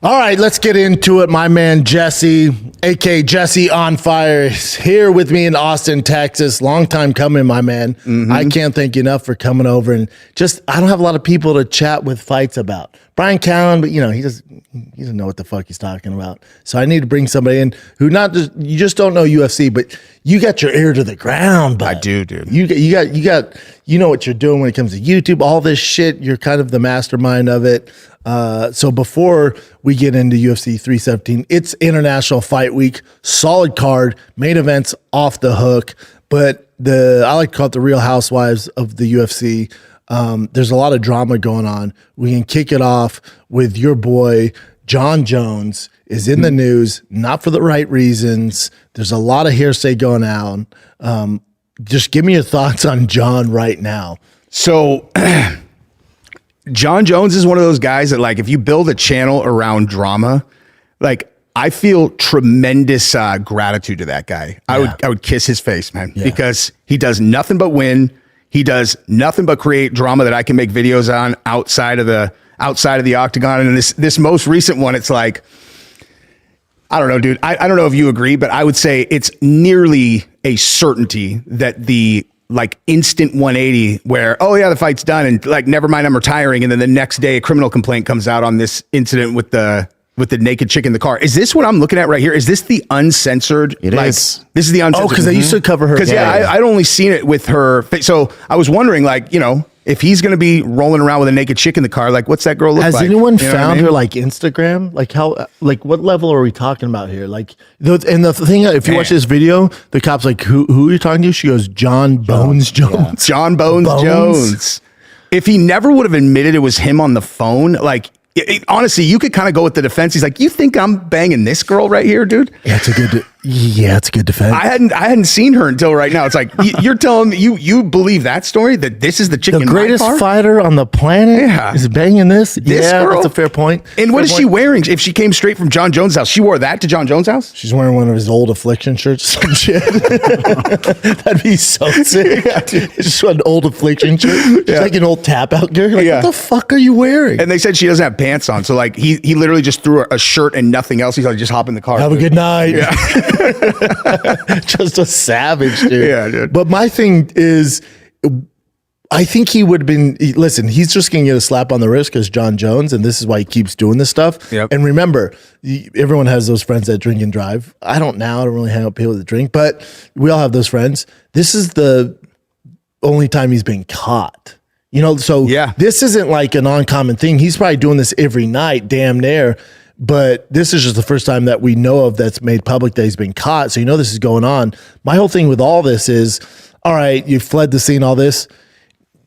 All right, let's get into it. My man Jesse, aka Jesse on Fire, is here with me in Austin, Texas. Long time coming, my man. I can't thank you enough for coming over and I don't have a lot of people to chat with fights about. Brian Callen, but he doesn't know what the fuck he's talking about. So I need to bring somebody in who you just don't know UFC, but you got your ear to the ground. Bud. I do, dude. You know what you're doing when it comes to YouTube, all this shit. You're kind of the mastermind of it. So before we get into UFC 317, it's International Fight Week, solid card, main events off the hook, but I like to call it the Real Housewives of the UFC. There's a lot of drama going on. We can kick it off with your boy, Jon Jones, is in the news, not for the right reasons. There's a lot of hearsay going on. Just give me your thoughts on Jon right now. So Jon Jones is one of those guys that, like, if you build a channel around drama, like, I feel tremendous gratitude to that guy. I would kiss his face, man, because he does nothing but win. He does nothing but create drama that I can make videos on outside of the octagon. And this most recent one, it's like, I don't know, dude. I don't know if you agree, but I would say it's nearly a certainty that the instant 180 where, oh yeah, the fight's done and never mind, I'm retiring. And then the next day a criminal complaint comes out on this incident with the naked chick in the car. Is this what I'm looking at right here? Is this the uncensored? It is. This is the uncensored. Oh, because they used to cover her. Because I'd only seen it with her face. So I was wondering, if he's going to be rolling around with a naked chick in the car, what's that girl look like? Has anyone found her Instagram? What level are we talking about here? And the thing, if you watch this video, the cop's like, who are you talking to? She goes, Jon Bones Jones. Yeah. Jon Bones Jones. If he never would have admitted it was him on the phone, honestly, you could kind of go with the defense. He's like, you think I'm banging this girl right here, dude? Yeah, it's a good defense. I hadn't seen her until right now. It's like, you're telling me you believe that story, that this is the chick in my car? The greatest fighter on the planet is banging this girl? That's a fair point. And what is she wearing? If she came straight from Jon Jones' house, she wore that to Jon Jones' house? She's wearing one of his old Affliction shirts or some shit. That'd be so sick. It's just an old Affliction shirt. She's like an old tap out gear. What the fuck are you wearing? And they said she doesn't have pants on. So he literally just threw a shirt and nothing else. He's like, just hop in the car. Have a good night. Yeah. Just a savage, dude. Yeah, dude. But my thing is, I think he would have been, listen, he's just going to get a slap on the wrist because Jon Jones, and this is why he keeps doing this stuff. Yep. And remember, everyone has those friends that drink and drive. I don't really hang out with people that drink, but we all have those friends. This is the only time he's been caught. This isn't like an uncommon thing. He's probably doing this every night, damn near. But this is just the first time that we know of that's made public that he's been caught. So this is going on. My whole thing with all this is, all right, you fled the scene, all this.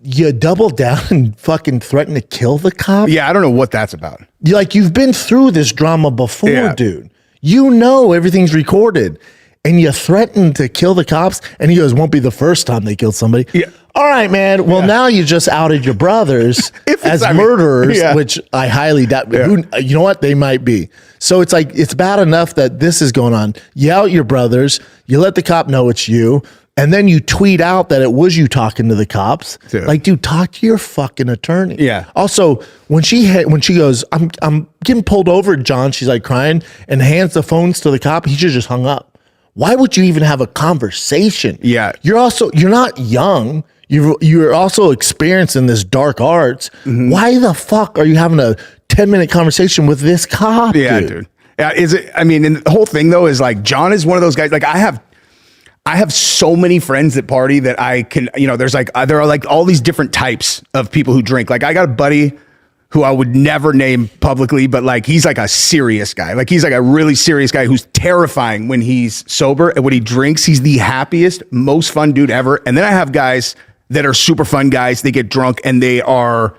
You double down and fucking threaten to kill the cop? Yeah, I don't know what that's about. You've been through this drama before, dude. Everything's recorded. And you threaten to kill the cops, and he goes, won't be the first time they killed somebody. Yeah. All right, man. Well, now you just outed your brothers as murderers, which I highly doubt. You know what? They might be. So it's it's bad enough that this is going on. You out your brothers. You let the cop know it's you. And then you tweet out that it was you talking to the cops. Dude, talk to your fucking attorney. Yeah. Also, when she goes, I'm getting pulled over, Jon, she's crying and hands the phones to the cop. He should have just hung up. Why would you even have a conversation? Yeah. You're not young. You're also experienced in this dark arts. Mm-hmm. Why the fuck are you having a 10-minute conversation with this cop? Yeah, dude. Yeah, and the whole thing though is Jon is one of those guys. I have so many friends that party that I can, there's there are all these different types of people who drink. I got a buddy who I would never name publicly, but he's a serious guy. He's a really serious guy who's terrifying when he's sober, and when he drinks, he's the happiest, most fun dude ever. And then I have guys that are super fun guys. They get drunk and they are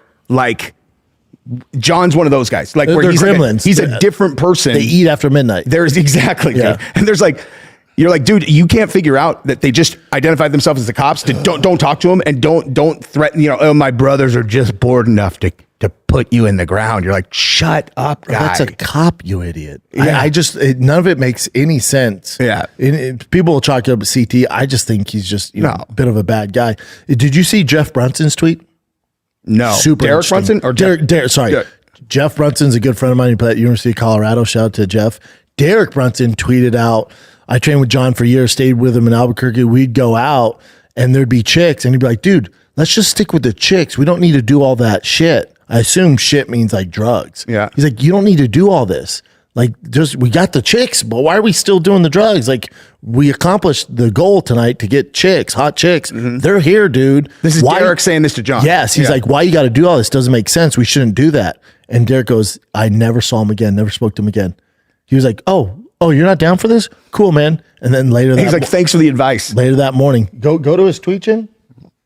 Jon's one of those guys. Where they're he's gremlins. He's a different person. They eat after midnight. There's exactly. Yeah. Dude. And there's you're dude, you can't figure out that they just identified themselves as the cops. Don't talk to them and don't threaten. Oh, my brothers are just bored enough to put you in the ground. You're shut up, guy. That's a cop, you idiot. Yeah. None of it makes any sense. Yeah. People will chalk it up CT. I just think he's just a bit of a bad guy. Did you see Jeff Brunson's tweet? No. Super Derek Brunson or Derek? Sorry. Jeff Brunson's a good friend of mine. He played at University of Colorado. Shout out to Jeff. Derek Brunson tweeted out, I trained with John for years, stayed with him in Albuquerque. We'd go out and there'd be chicks. And he'd be like, dude, let's just stick with the chicks. We don't need to do all that shit. I assume shit means like drugs. Yeah. He's like, you don't need to do all this. Like, just we got the chicks, but why are we still doing the drugs? Like, we accomplished the goal tonight to get chicks, hot chicks. They're here, dude. This is Derek saying this to John. Yes. He's like, why you got to do all this? Doesn't make sense. We shouldn't do that. And Derek goes, I never saw him again. Never spoke to him again. He was like, oh, you're not down for this? Cool, man. And then later he's like, thanks for the advice. Later that morning, go to his tweet, Jen.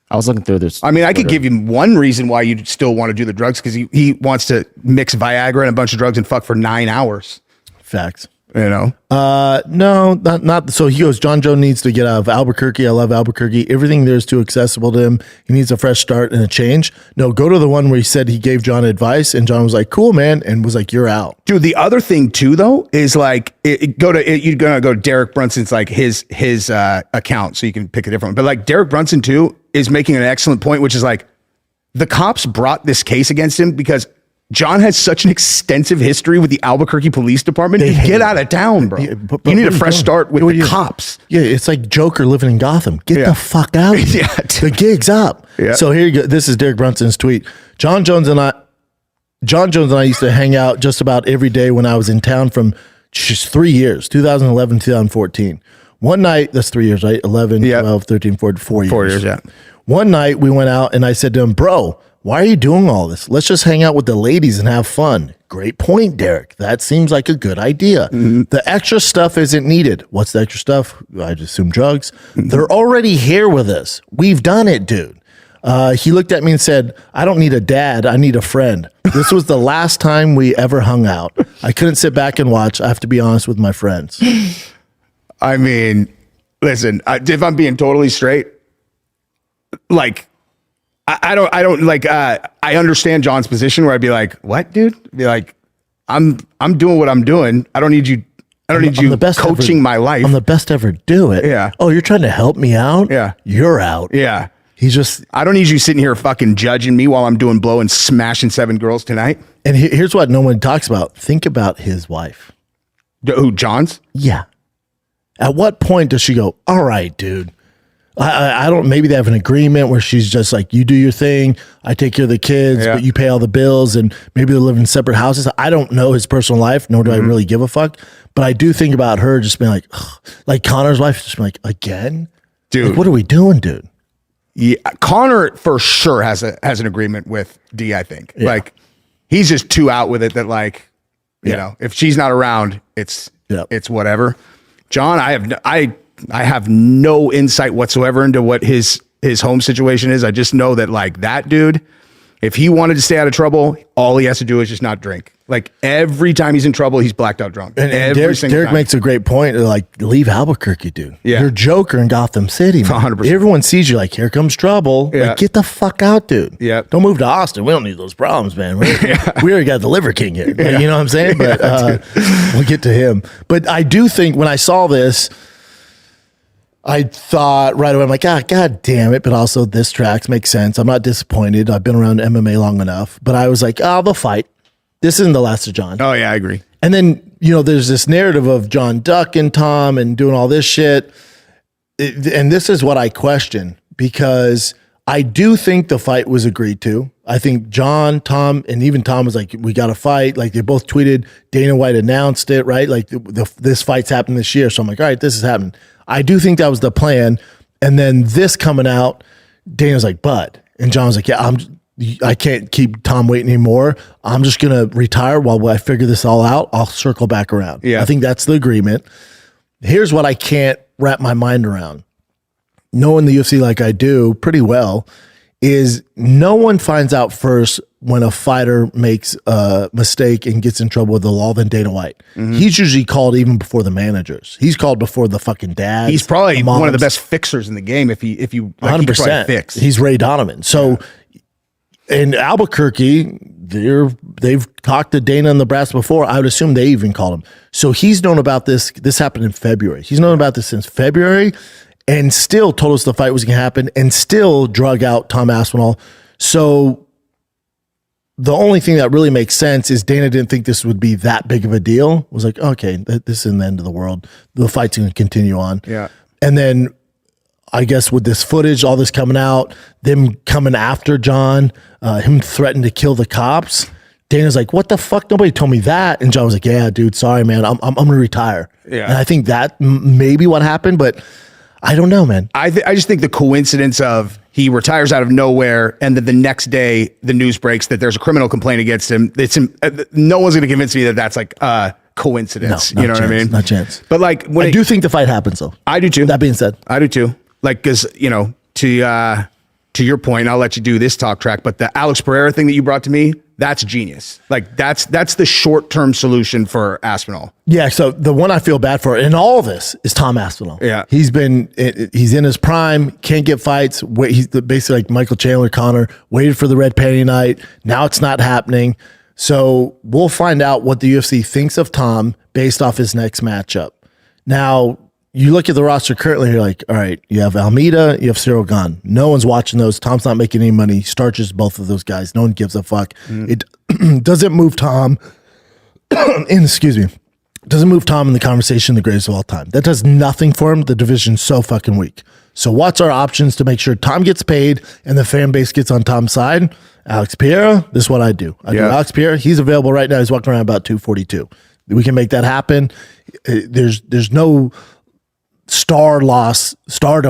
I was looking through this. I mean, I could give you one reason why you still want to do the drugs, because he wants to mix Viagra and a bunch of drugs and fuck for 9 hours. Facts. You know? No, not. So he goes, Jon Jones needs to get out of Albuquerque. I love Albuquerque. Everything there is too accessible to him. He needs a fresh start and a change. No, go to the one where he said he gave John advice and John was like, cool, man. And was like, you're out. Dude, the other thing too, though, is like, you're going to go to Derek Brunson's, like his account. So you can pick a different one. But like Derek Brunson too is making an excellent point, which is like, the cops brought this case against him because John has such an extensive history with the Albuquerque Police Department. Get out of town, bro. Yeah, but you need a fresh start with the cops. Yeah, it's like Joker living in Gotham. Get the fuck out. Yeah, the gig's up. Yeah. So here you go. This is Derek Brunson's tweet. Jon Jones and I used to hang out just about every day when I was in town from just 3 years, 2011, 2014. One night, that's 3 years, right? 11, 12, 13, 14, 4 years. 4 years, yeah. One night we went out and I said to him, bro, why are you doing all this? Let's just hang out with the ladies and have fun. Great point, Derek. That seems like a good idea. The extra stuff isn't needed. What's the extra stuff? I just assume drugs. They're already here with us. We've done it, dude. He looked at me and said, I don't need a dad. I need a friend. This was the last time we ever hung out. I couldn't sit back and watch. I have to be honest with my friends. I mean, listen, if I'm being totally straight, like, I don't like, I understand John's position where I'd be like, what, dude? Be like, I'm doing what I'm doing. I don't need you coaching my life. I'm the best to ever do it. Yeah. Oh, you're trying to help me out? Yeah. You're out. Yeah. I don't need you sitting here fucking judging me while I'm doing blow and smashing 7 girls tonight. And here's what no one talks about. Think about his wife. Who, John's? Yeah. At what point does she go, all right, dude, I don't, maybe they have an agreement where she's just like, you do your thing, I take care of the kids, but you pay all the bills, and maybe they live in separate houses. I don't know his personal life, nor do I really give a fuck. But I do think about her just being like, ugh. Like Connor's wife, just being like, again? Dude. Like, what are we doing, dude? Yeah, Connor for sure has an agreement with D, I think. Yeah. Like, he's just too out with it that, like, you know, if she's not around, it's whatever. John, I have no insight whatsoever into what his home situation is. I just know that, like, that dude, if he wanted to stay out of trouble, all he has to do is just not drink. Like, every time he's in trouble, he's blacked out drunk. And Derek makes a great point. Like, leave Albuquerque, dude. Yeah. You're Joker in Gotham City, man. 100%. Everyone sees you like, here comes trouble. Yeah. Like, get the fuck out, dude. Yeah. Don't move to Austin. We don't need those problems, man. We already got the Liver King here. Like, you know what I'm saying? But we'll get to him. But I do think when I saw this, I thought right away, I'm like, God damn it. But also this tracks makes sense. I'm not disappointed. I've been around MMA long enough. But I was like, they'll fight. This isn't the last of John. Oh, yeah, I agree. And then, there's this narrative of John ducking Tom and doing all this shit. And this is what I question, because I do think the fight was agreed to. I think John, Tom, and even Tom was like, we got to fight. Like, they both tweeted, Dana White announced it, right? Like, this fight's happening this year. So I'm like, all right, this is happening. I do think that was the plan. And then this coming out, Dana's like, but, and John was like, yeah, I can't keep Tom waiting anymore. I'm just going to retire while I figure this all out. I'll circle back around. Yeah. I think that's the agreement. Here's what I can't wrap my mind around. Knowing the UFC like I do pretty well, is no one finds out first when a fighter makes a mistake and gets in trouble with the law than Dana White. He's usually called even before the managers. He's called before the fucking dads. He's probably one of the best fixers in the game. If you 100%. Fix. He's Ray Donovan. So in Albuquerque, they've talked to Dana and the brass before. I would assume they even called him. So he's known about this. This happened in February. He's known about this since February, and still told us the fight was going to happen, and still drug out Tom Aspinall. So the only thing that really makes sense is Dana didn't think this would be that big of a deal. It was like, okay, this isn't the end of the world. The fight's going to continue on. Yeah. And then I guess with this footage, all this coming out, them coming after Jon, him threatening to kill the cops, Dana's like, what the fuck? Nobody told me that. And Jon was like, yeah, dude, sorry, man. I'm going to retire. Yeah. And I think that maybe what happened, but I don't know, man. I just think the coincidence of he retires out of nowhere and then the next day the news breaks that there's a criminal complaint against him. No one's going to convince me that that's like a coincidence. No, you know what I mean? Not a chance. But like, I do think the fight happens though. I do too. That being said, I do too. Like, cause you know, to your point, I'll let you do this talk track, but the Alex Pereira thing that you brought to me, that's genius. Like that's the short-term solution for Aspinall. Yeah. So the one I feel bad for in all of this is Tom Aspinall. Yeah. He's in his prime, can't get fights. He's basically like Michael Chandler, Connor, waited for the red panty night. Now it's not happening. So we'll find out what the UFC thinks of Tom based off his next matchup. Now, you look at the roster currently, you're like, all right, you have Almeida, you have Cyril Gane. No one's watching those. Tom's not making any money. Starches both of those guys. No one gives a fuck. It doesn't move Tom. Excuse me. Doesn't move Tom in the conversation the greatest of all time. That does nothing for him. The division's so fucking weak. So what's our options to make sure Tom gets paid and the fan base gets on Tom's side? Alex Pereira, this is what I do. I do Alex Pereira. He's available right now. He's walking around about 242. We can make that happen. There's no stardom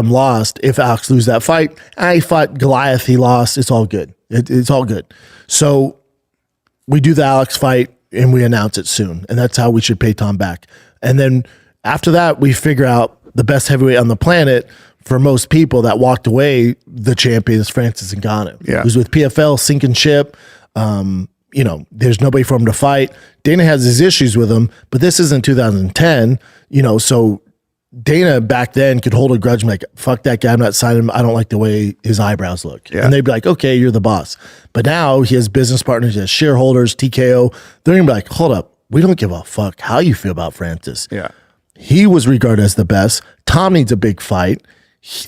lost if Alex loses that fight. I fought Goliath, he lost. It's all good. It's all good. So we do the Alex fight and we announce it soon. And that's how we should pay Tom back. And then after that, we figure out the best heavyweight on the planet for most people that walked away. The champion is Francis Ngannou. Yeah. Who's with PFL, sinking ship. You know, there's nobody for him to fight. Dana has his issues with him, but this isn't 2010, you know, so Dana back then could hold a grudge and be like, fuck that guy, I'm not signing him. I don't like the way his eyebrows look. Yeah. And they'd be like, okay, you're the boss. But now he has business partners, he has shareholders, TKO. They're going to be like, hold up, we don't give a fuck how you feel about Francis. Yeah. He was regarded as the best. Tom needs a big fight.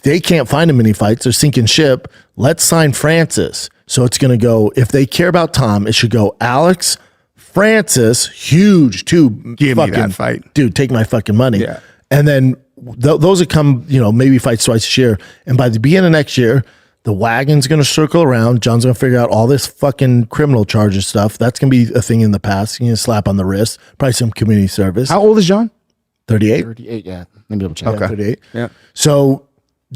They can't find him any fights. They're sinking ship. Let's sign Francis. So it's going to go, if they care about Tom, it should go Alex, Francis, huge, too. Give me that fight. Dude, take my fucking money. Yeah. And then those would come, you know, maybe fights twice a year. And by the beginning of next year, the wagon's going to circle around. Jon's going to figure out all this fucking criminal charges stuff. That's going to be a thing in the past. You can slap on the wrist, probably some community service. How old is Jon? 38. 38, yeah. Let me double check. Okay. 38. Yeah. So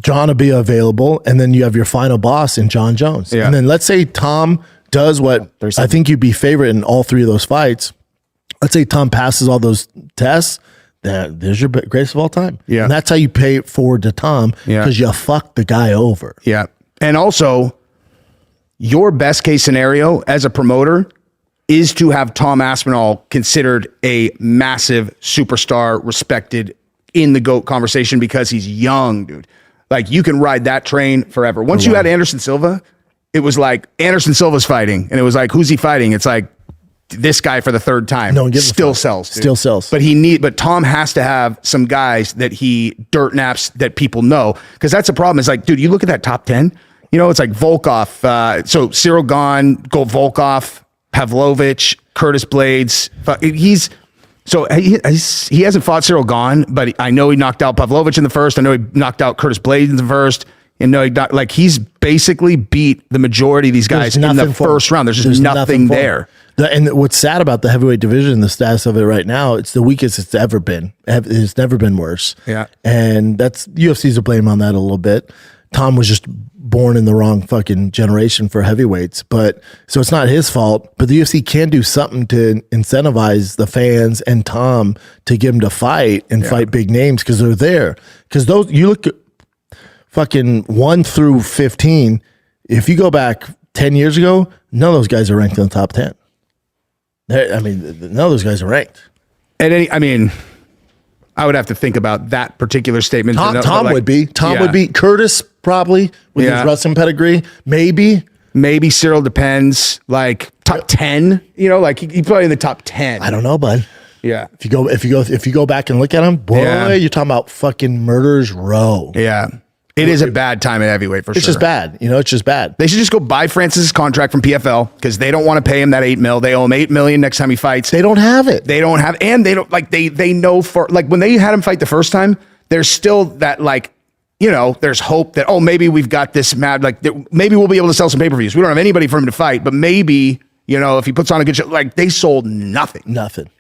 Jon will be available, and then you have your final boss in Jon Jones. Yeah. And then let's say Tom does what I think you'd be favorite in all three of those fights. Let's say Tom passes all those tests. There's your greatest of all time. Yeah. And that's how you pay it forward to Tom, because you fucked the guy over. Yeah. And also, your best case scenario as a promoter is to have Tom Aspinall considered a massive superstar, respected in the GOAT conversation because he's young, dude. Like, you can ride that train forever. Once you had Anderson Silva, it was like Anderson Silva's fighting. And it was like, who's he fighting? It's like this guy for the third time. No one gives a Still fuck. sells. Dude. Still sells. But Tom has to have some guys that he dirt naps that people know. Because that's the problem. Is like, dude, you look at that top 10, you know, it's like Volkov. So Cyril Gane, go Volkov, Pavlovich, Curtis Blades. He hasn't fought Cyril Gane, but I know he knocked out Pavlovich in the first. I know he knocked out Curtis Blades in the first. And he's basically beat the majority of these guys in the first round. There's just nothing there. And what's sad about the heavyweight division, the status of it right now, it's the weakest it's ever been. It's never been worse. Yeah. And that's UFC's to blame on that a little bit. Tom was just born in the wrong fucking generation for heavyweights, so it's not his fault. But the UFC can do something to incentivize the fans and Tom to get him to fight and fight big names, because they're there. Because those, you look at fucking 1 through 15. If you go back 10 years ago, none of those guys are ranked in the top 10. None of those guys are ranked. I would have to think about that particular statement. Tom would be. Tom would be. Curtis probably with his wrestling pedigree. Maybe Cyril, depends. Like top 10. You know, like he's probably in the top 10. I don't know, bud. Yeah. If you go back and look at him, boy, you're talking about fucking murderers row. Yeah. It is a bad time at heavyweight for sure. It's just bad. It's just bad. They should just go buy Francis's contract from PFL because they don't want to pay him that $8 million. They owe him $8 million next time he fights. They don't have it. They don't have, and they don't like they know for like when they had him fight the first time. There's still that like. There's hope that, maybe we've got this mad, like maybe we'll be able to sell some pay-per-views. We don't have anybody for him to fight, but maybe, if he puts on a good show, like they sold nothing.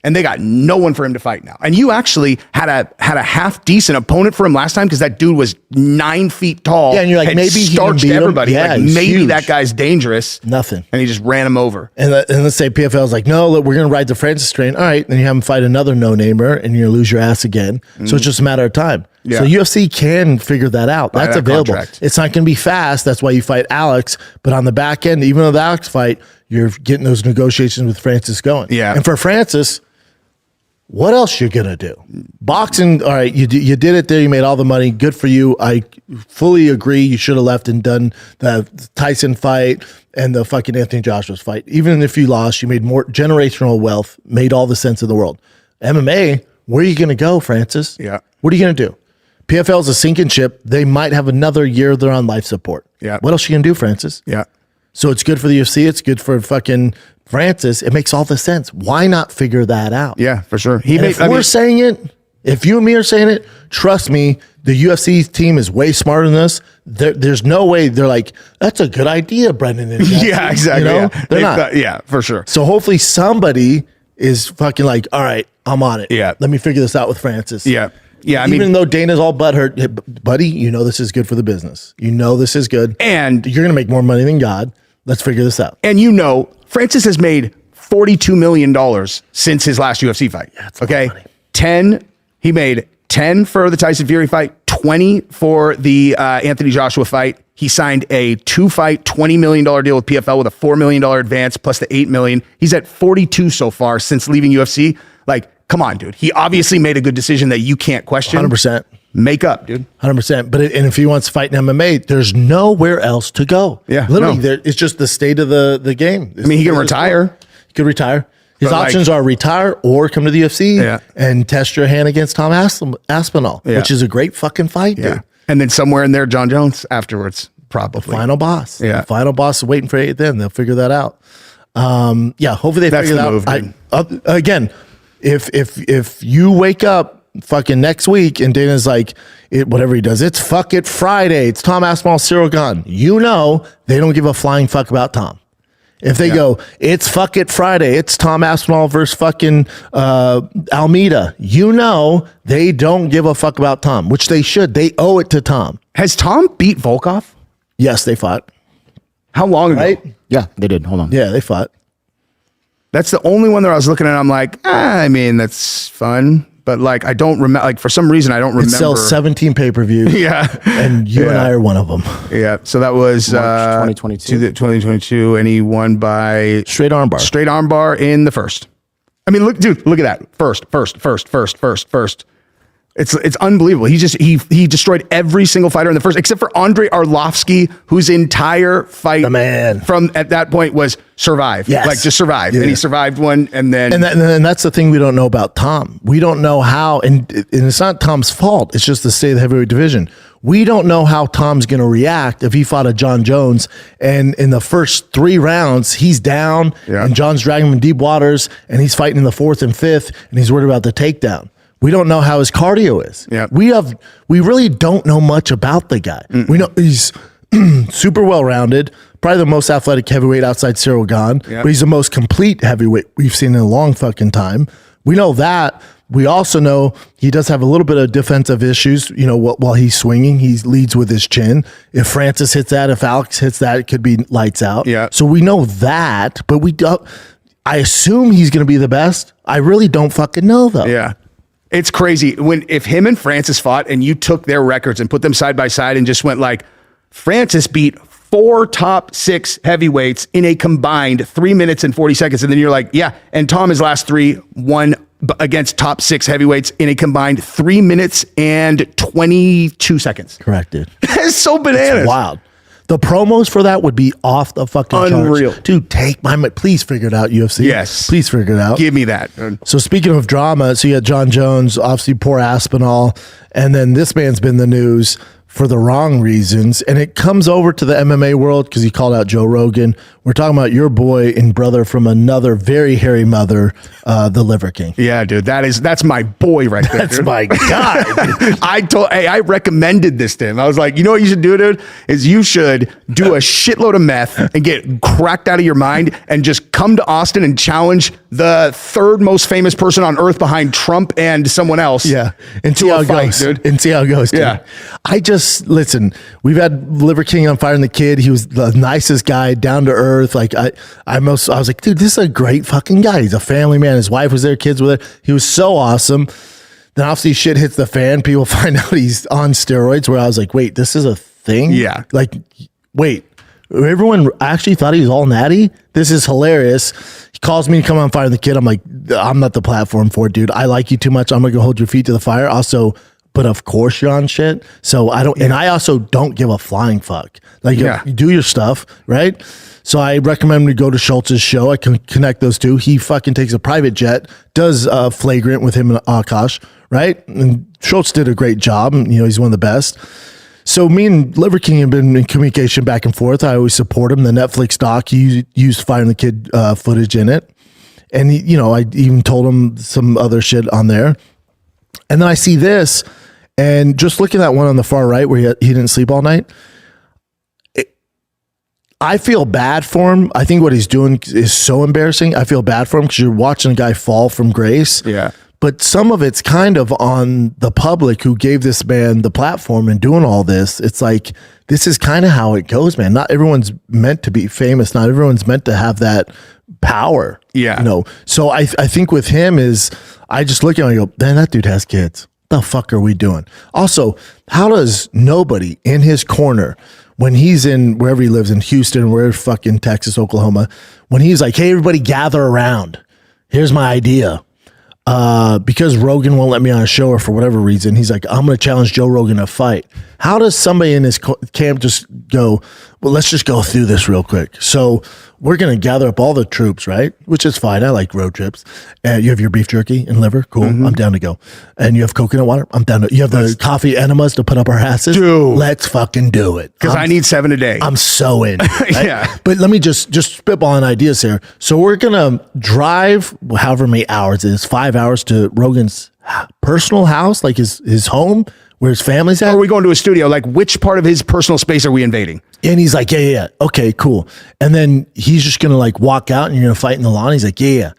And they got no one for him to fight now. And you actually had a half decent opponent for him last time because that dude was 9 feet tall. Yeah, and you're like, maybe he can beat everybody. Yeah, like maybe huge. That guy's dangerous. Nothing. And he just ran him over. And let's say PFL's like, no, look, we're going to ride the Francis train. All right. Then you have him fight another no-namer and you're going to lose your ass again. So it's just a matter of time. Yeah. So UFC can figure that out. That's available. Contract. It's not going to be fast. That's why you fight Alex. But on the back end, even with the Alex fight, you're getting those negotiations with Francis going. Yeah. And for Francis, what else you going to do? Boxing, all right, you did it there. You made all the money. Good for you. I fully agree. You should have left and done the Tyson fight and the fucking Anthony Joshua's fight. Even if you lost, you made more generational wealth, made all the sense in the world. MMA, where are you going to go, Francis? Yeah. What are you going to do? PFL is a sinking ship. They might have another year they're on life support. Yeah. What else are you going to do, Francis? Yeah. So it's good for the UFC. It's good for fucking Francis. It makes all the sense. Why not figure that out? Yeah, for sure. We're saying it, if you and me are saying it, trust me, the UFC team is way smarter than us. There's no way they're like, that's a good idea, Brendan. Yeah, exactly. They're not. Yeah, for sure. So hopefully somebody is fucking like, all right, I'm on it. Yeah. Let me figure this out with Francis. Yeah. Yeah, even though Dana's all butthurt, hey, buddy, this is good for the business. This is good. And you're going to make more money than God. Let's figure this out. And Francis has made $42 million since his last UFC fight. Yeah, okay. 10, he made 10 for the Tyson Fury fight, 20 for the Anthony Joshua fight. He signed a 2-fight, $20 million deal with PFL with a $4 million advance plus the $8 million. He's at 42 so far since leaving UFC. Like, come on, dude. He obviously made a good decision that you can't question. 100%. Make up, dude. 100%. But and if he wants to fight in MMA, there's nowhere else to go. Yeah, literally, it's just the state of the game. He can retire. He could retire. His options are retire or come to the UFC and test your hand against Tom Aspinall, which is a great fucking fight, dude. And then somewhere in there, Jon Jones afterwards, probably. The final boss. Yeah. The final boss is waiting for it then. They'll figure that out. Hopefully they figure that out. Again, if you wake up fucking next week and Dana's like, whatever he does, it's fuck it Friday. It's Tom Aspinall, Cyril Gane. They don't give a flying fuck about Tom. If they go, it's fuck it Friday. It's Tom Aspinall versus fucking Almeida. They don't give a fuck about Tom, which they should. They owe it to Tom. Has Tom beat Volkov? Yes, they fought. How long ago? Right? Yeah, they did. Hold on. Yeah, they fought. That's the only one that I was looking at. I'm like, that's fun. But like, I don't remember, like for some reason, I don't remember. It sells 17 pay-per-views. Yeah. And you and I are one of them. Yeah. So that was March 2022. 2022. And he won by straight armbar. Straight armbar in the first. I mean, look at that. First. It's unbelievable. He destroyed every single fighter in the first, except for Andrei Arlovsky, whose entire fight from at that point was survive. Yes. Like just survive. Yeah. And he survived one and that's the thing we don't know about Tom. We don't know how, and it's not Tom's fault. It's just the state of the heavyweight division. We don't know how Tom's going to react if he fought a Jon Jones and in the first 3 rounds, he's down and John's dragging him in deep waters and he's fighting in the 4th and 5th and he's worried about the takedown. We don't know how his cardio is. Yeah. We really don't know much about the guy. We know he's super well-rounded, probably the most athletic heavyweight outside Cyril Gane, but he's the most complete heavyweight we've seen in a long fucking time. We know that. We also know he does have a little bit of defensive issues. While he's swinging, he leads with his chin. If Francis hits that, if Alex hits that, it could be lights out. Yeah. So we know that, but we don't. I assume he's going to be the best. I really don't fucking know though. Yeah. It's crazy if him and Francis fought and you took their records and put them side by side and just went like, Francis beat 4 top 6 heavyweights in a combined 3 minutes and 40 seconds. And then you're like, yeah. And Tom, his last 3 won against top 6 heavyweights in a combined 3 minutes and 22 seconds. Correct, dude. It's so bananas. It's wild. The promos for that would be off the fucking unreal. charts. Dude, take my money. Please figure it out, UFC. Yes. Please figure it out. Give me that. So speaking of drama, so you had Jon Jones, obviously poor Aspinall, and then this man's been in the news for the wrong reasons. And it comes over to the MMA world because he called out Joe Rogan. We're talking about your boy and brother from another very hairy mother, the Liver King. Yeah, dude, that's my boy right there. That's dude. my guy. I recommended this to him. I was like, you know what you should do, dude? Is you should do a shitload of meth and get cracked out of your mind and just come to Austin and challenge the third most famous person on earth behind Trump and someone else. Yeah. And see how it goes, dude. And see how it goes, dude. Yeah. Listen, we've had Liver King on Fire and the Kid. He was the nicest guy, down to earth. Like I was like, dude, this is a great fucking guy. He's a family man. His wife was there, kids were there. He was so awesome. Then obviously shit hits the fan. People find out he's on steroids, where I was like, wait, this is a thing? Yeah. Like, wait, everyone actually thought he was all natty? This is hilarious. He calls me to come on Fire and the Kid. I'm like, I'm not the platform for it, dude. I like you too much. I'm going to go hold your feet to the fire. Also, but of course you're on shit. So I don't, and I also don't give a flying fuck. Like, you do your stuff, right? So I recommend him to go to Schultz's show. I can connect those two. He fucking takes a private jet, does Flagrant with him and Akash, right? And Schultz did a great job. And, he's one of the best. So me and Liver King have been in communication back and forth. I always support him. The Netflix doc, he used Fire and the Kid footage in it. And, I even told him some other shit on there. And then I see this, and just looking at that one on the far right where he didn't sleep all night, I feel bad for him. I think what he's doing is so embarrassing. I feel bad for him because you're watching a guy fall from grace. Yeah. But some of it's kind of on the public who gave this man the platform and doing all this. It's like, this is kind of how it goes, man. Not everyone's meant to be famous. Not everyone's meant to have that power. Yeah. So I think with him is, I just look at him and I go, man, that dude has kids. The fuck are we doing? Also, how does nobody in his corner, when he's in wherever he lives in Houston, wherever fucking Texas, Oklahoma, when he's like, hey, everybody gather around. Here's my idea. Because Rogan won't let me on a show, or for whatever reason, he's like, I'm going to challenge Joe Rogan to fight. How does somebody in his camp just go, well, let's just go through this real quick. So we're going to gather up all the troops, right? Which is fine. I like road trips. And you have your beef jerky and liver. Cool. Mm-hmm. I'm down to go. And you have coconut water. I'm down to, you have the coffee enemas to put up our asses. Dude. Let's fucking do it. Because I need 7 a day. I'm so in. Right? Yeah. But let me just spitballing ideas here. So we're going to drive however many hours it is, 5 hours to Rogan's personal house, like his home, where his family's at. Or are we going to a studio? Like, which part of his personal space are we invading? And he's like, yeah. Okay, cool. And then he's just going to like walk out and you're going to fight in the lawn. He's like, yeah.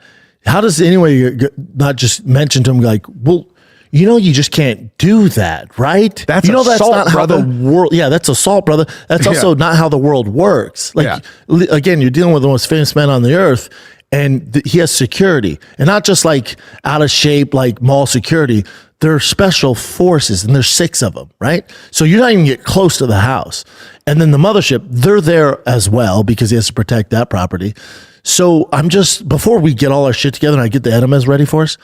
How does anybody not just mention to him, like, well, you just can't do that, right? That's that's assault, not how brother. the world. Yeah, that's assault, brother. That's also not how the world works. Like, again, you're dealing with the most famous man on the earth, and he has security, and not just like out of shape, like mall security. They're special forces, and there's 6 of them, right? So you're not even get close to the house. And then the mothership, they're there as well because he has to protect that property. So I'm just, before we get all our shit together and I get the enemas ready for us,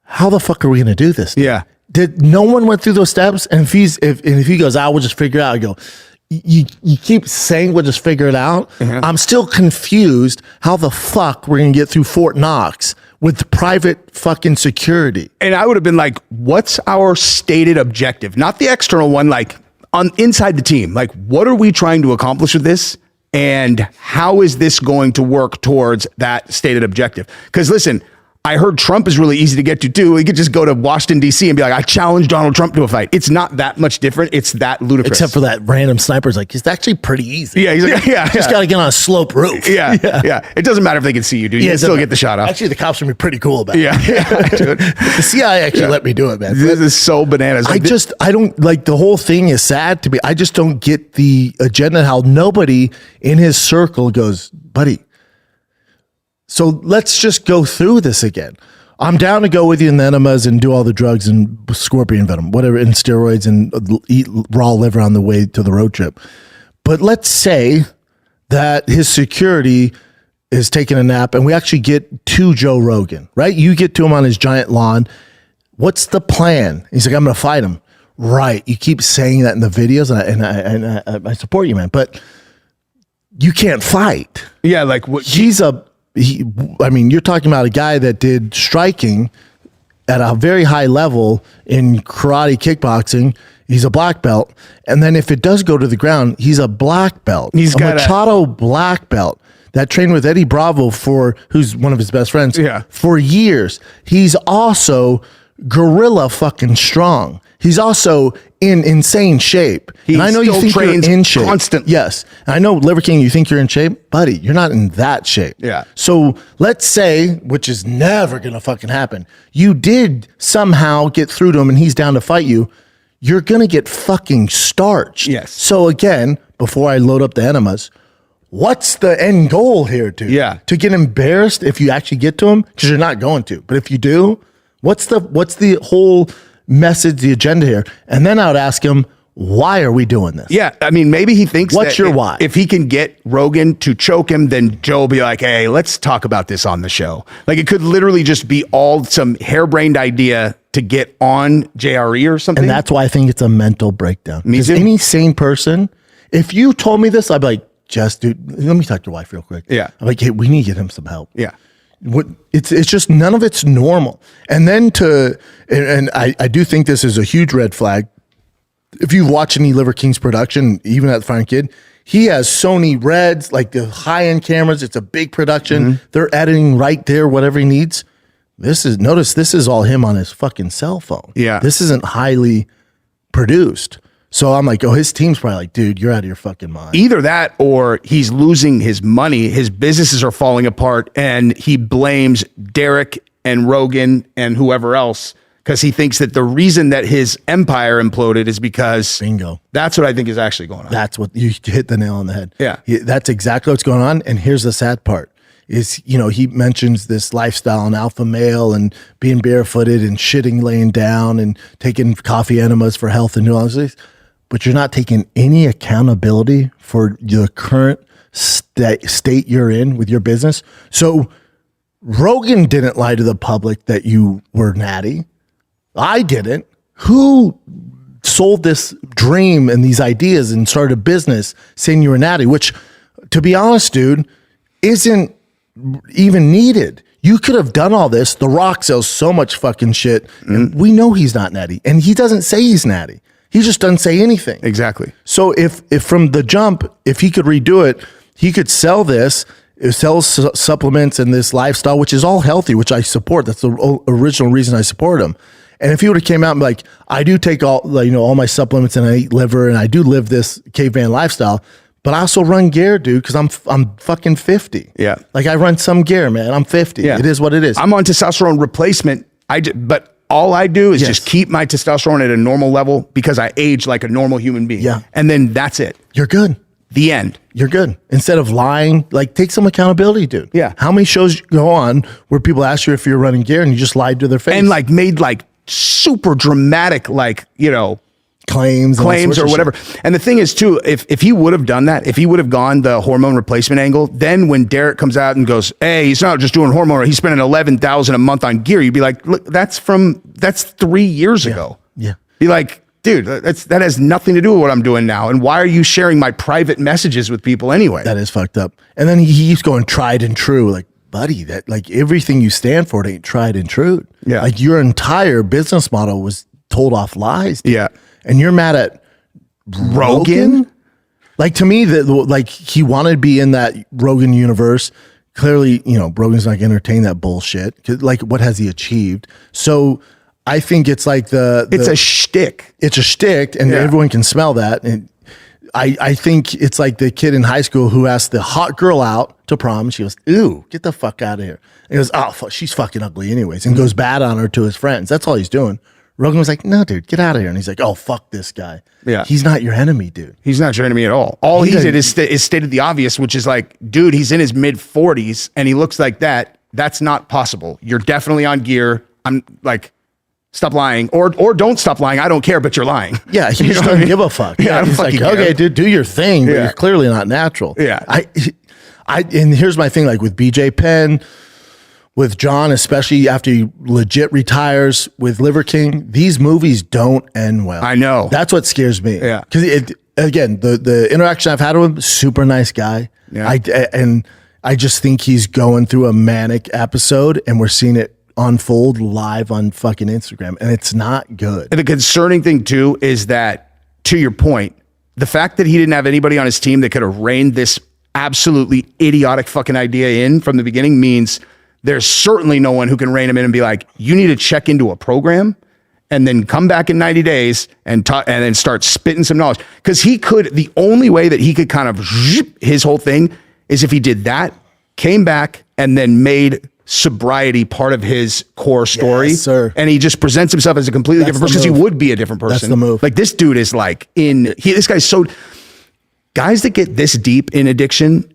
how the fuck are we going to do this? Yeah. Did no one went through those steps? And if he goes, we'll just figure it out. I go, you keep saying we'll just figure it out. Mm-hmm. I'm still confused how the fuck we're going to get through Fort Knox with private fucking security. And I would have been like, what's our stated objective? Not the external one, like inside the team. Like, what are we trying to accomplish with this? And how is this going to work towards that stated objective? Because listen, I heard Trump is really easy to get to too. He could just go to Washington, D.C. and be like, I challenge Donald Trump to a fight. It's not that much different. It's that ludicrous. Except for that random sniper's like, it's actually pretty easy. Yeah, he's like, Just got to get on a slope roof. Yeah. It doesn't matter if they can see you, dude. You can still get the shot off. Actually, the cops would be pretty cool about it. Yeah, dude. The CIA actually let me do it, man. This is so bananas. I don't, like, the whole thing is sad to me. I just don't get the agenda, how nobody in his circle goes, buddy, so let's just go through this again. I'm down to go with you in the enemas and do all the drugs and scorpion venom, whatever, and steroids, and eat raw liver on the way to the road trip. But let's say that his security is taking a nap and we actually get to Joe Rogan, right? You get to him on his giant lawn. What's the plan? He's like, I'm going to fight him. Right. You keep saying that in the videos, and I support you, man, but you can't fight. Yeah, like what? You're talking about a guy that did striking at a very high level in karate, kickboxing, He's a black belt. And then if it does go to the ground, he's a black belt. He's a got Machado black belt that trained with Eddie Bravo who's one of his best friends, for years. He's also gorilla fucking strong. He's also in insane shape. And I know you think you're in shape. Constantly. Yes. And I know, Liver King, you think you're in shape. Buddy, you're not in that shape. Yeah. So let's say, which is never going to fucking happen, you did somehow get through to him and he's down to fight you. You're going to get fucking starched. Yes. So again, before I load up the enemas, what's the end goal here, dude? Yeah. To get embarrassed if you actually get to him? Because you're not going to. But if you do, what's the whole message, the agenda here? And then I would ask him, why are we doing this? Yeah, I mean, maybe he thinks what's your why? If he can get Rogan to choke him, then Joe will be like, hey, let's talk about this on the show. Like, it could literally just be all some harebrained idea to get on JRE or something. And that's why I think it's a mental breakdown. Me too. Any sane person, if you told me this, I'd be like, Jess, dude, let me talk to your wife real quick. Yeah. I'm like, hey, we need to get him some help. Yeah. It's just none of it's normal. And then I do think this is a huge red flag. If you watch any Liver King's production, even at the Fine Kid, he has Sony Reds, like the high-end cameras. It's a big production. Mm-hmm. They're editing right there, whatever he needs. This is all him on his fucking cell phone. Yeah. This isn't highly produced. So I'm like, oh, his team's probably like, dude, you're out of your fucking mind. Either that or he's losing his money. His businesses are falling apart and he blames Derek and Rogan and whoever else because he thinks that the reason that his empire imploded is because bingo. That's what I think is actually going on. That's what you hit the nail on the head. Yeah. That's exactly what's going on. And here's the sad part is, he mentions this lifestyle and alpha male and being barefooted and shitting laying down and taking coffee enemas for health and nuances. But you're not taking any accountability for the current state you're in with your business. So Rogan didn't lie to the public that you were natty. I didn't. Who sold this dream and these ideas and started a business saying you were natty, which, to be honest, dude, isn't even needed. You could have done all this. The Rock sells so much fucking shit. And we know he's not natty. And he doesn't say he's natty. He just doesn't say anything. Exactly. So if from the jump, if he could redo it, he could sell this, sell supplements and this lifestyle, which is all healthy, which I support. That's the original reason I support him. And if he would have came out and be like, I do take all my supplements and I eat liver and I do live this caveman lifestyle, but I also run gear, dude, because I'm fucking 50. Yeah. Like I run some gear, man. I'm 50. Yeah. It is what it is. I'm on testosterone replacement. But all I do is just keep my testosterone at a normal level because I age like a normal human being. Yeah. And then that's it. You're good. The end. You're good. Instead of lying, like take some accountability, dude. Yeah. How many shows you go on where people ask you if you're running gear and you just lied to their face? And like made like super dramatic, claims or whatever. And the thing is too, if he would have done that, if he would have gone the hormone replacement angle, then when Derek comes out and goes, hey, he's not just doing hormone, he's spending $11,000 a month on gear. You'd be like, look, that's 3 years ago. Yeah. Be like, dude, that has nothing to do with what I'm doing now. And why are you sharing my private messages with people anyway? That is fucked up. And then he keeps going tried and true. Like, buddy, that like everything you stand for, it ain't tried and true. Yeah. Like your entire business model was told off lies. Dude. Yeah. And you're mad at Rogan? Like to me, like he wanted to be in that Rogan universe. Clearly, Rogan's not going to entertain that bullshit. Like, what has he achieved? So I think it's like it's a shtick. It's a shtick, and everyone can smell that. And I think it's like the kid in high school who asked the hot girl out to prom. And she goes, "Ew, get the fuck out of here." And he goes, "Oh, she's fucking ugly anyways," and goes bad on her to his friends. That's all he's doing. Rogan was like, "No, dude, get out of here." And he's like, "Oh, fuck this guy. Yeah. He's not your enemy, dude. He's not your enemy at all. All he did is stated the obvious, which is like, dude, he's in his mid 40s and he looks like that. That's not possible. You're definitely on gear. I'm like, stop lying or don't stop lying. I don't care, but you're lying." Yeah, he just doesn't give a fuck. Yeah, he's like, "Okay, dude, do your thing, but you're clearly not natural." Yeah. And here's my thing, like with BJ Penn, with John, especially after he legit retires, with Liver King, these movies don't end well. I know. That's what scares me. Yeah. Because again, the interaction I've had with him, super nice guy. Yeah. And I just think he's going through a manic episode, and we're seeing it unfold live on fucking Instagram, and it's not good. And the concerning thing too is that, to your point, the fact that he didn't have anybody on his team that could have reined this absolutely idiotic fucking idea in from the beginning means there's certainly no one who can rein him in and be like, you need to check into a program and then come back in 90 days and talk, and then start spitting some knowledge. Because the only way that he could kind of his whole thing is if he did that, came back, and then made sobriety part of his core story. Yes, sir. And he just presents himself as a completely different person because he would be a different person. That's the move. Like this dude is like this guy's so, guys that get this deep in addiction,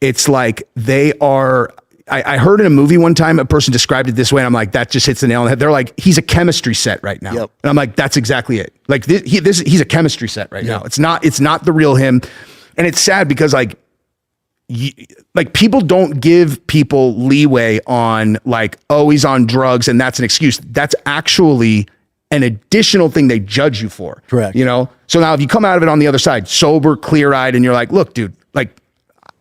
it's like they are, I heard in a movie one time, a person described it this way, and I'm like, that just hits the nail on the head. They're like, he's a chemistry set right now. Yep. And I'm like, that's exactly it. Like he's a chemistry set right now. It's not the real him. And it's sad because like people don't give people leeway on like, oh, he's on drugs and that's an excuse. That's actually an additional thing they judge you for. Correct. You know? So now if you come out of it on the other side, sober, clear-eyed, and you're like, look, dude, like,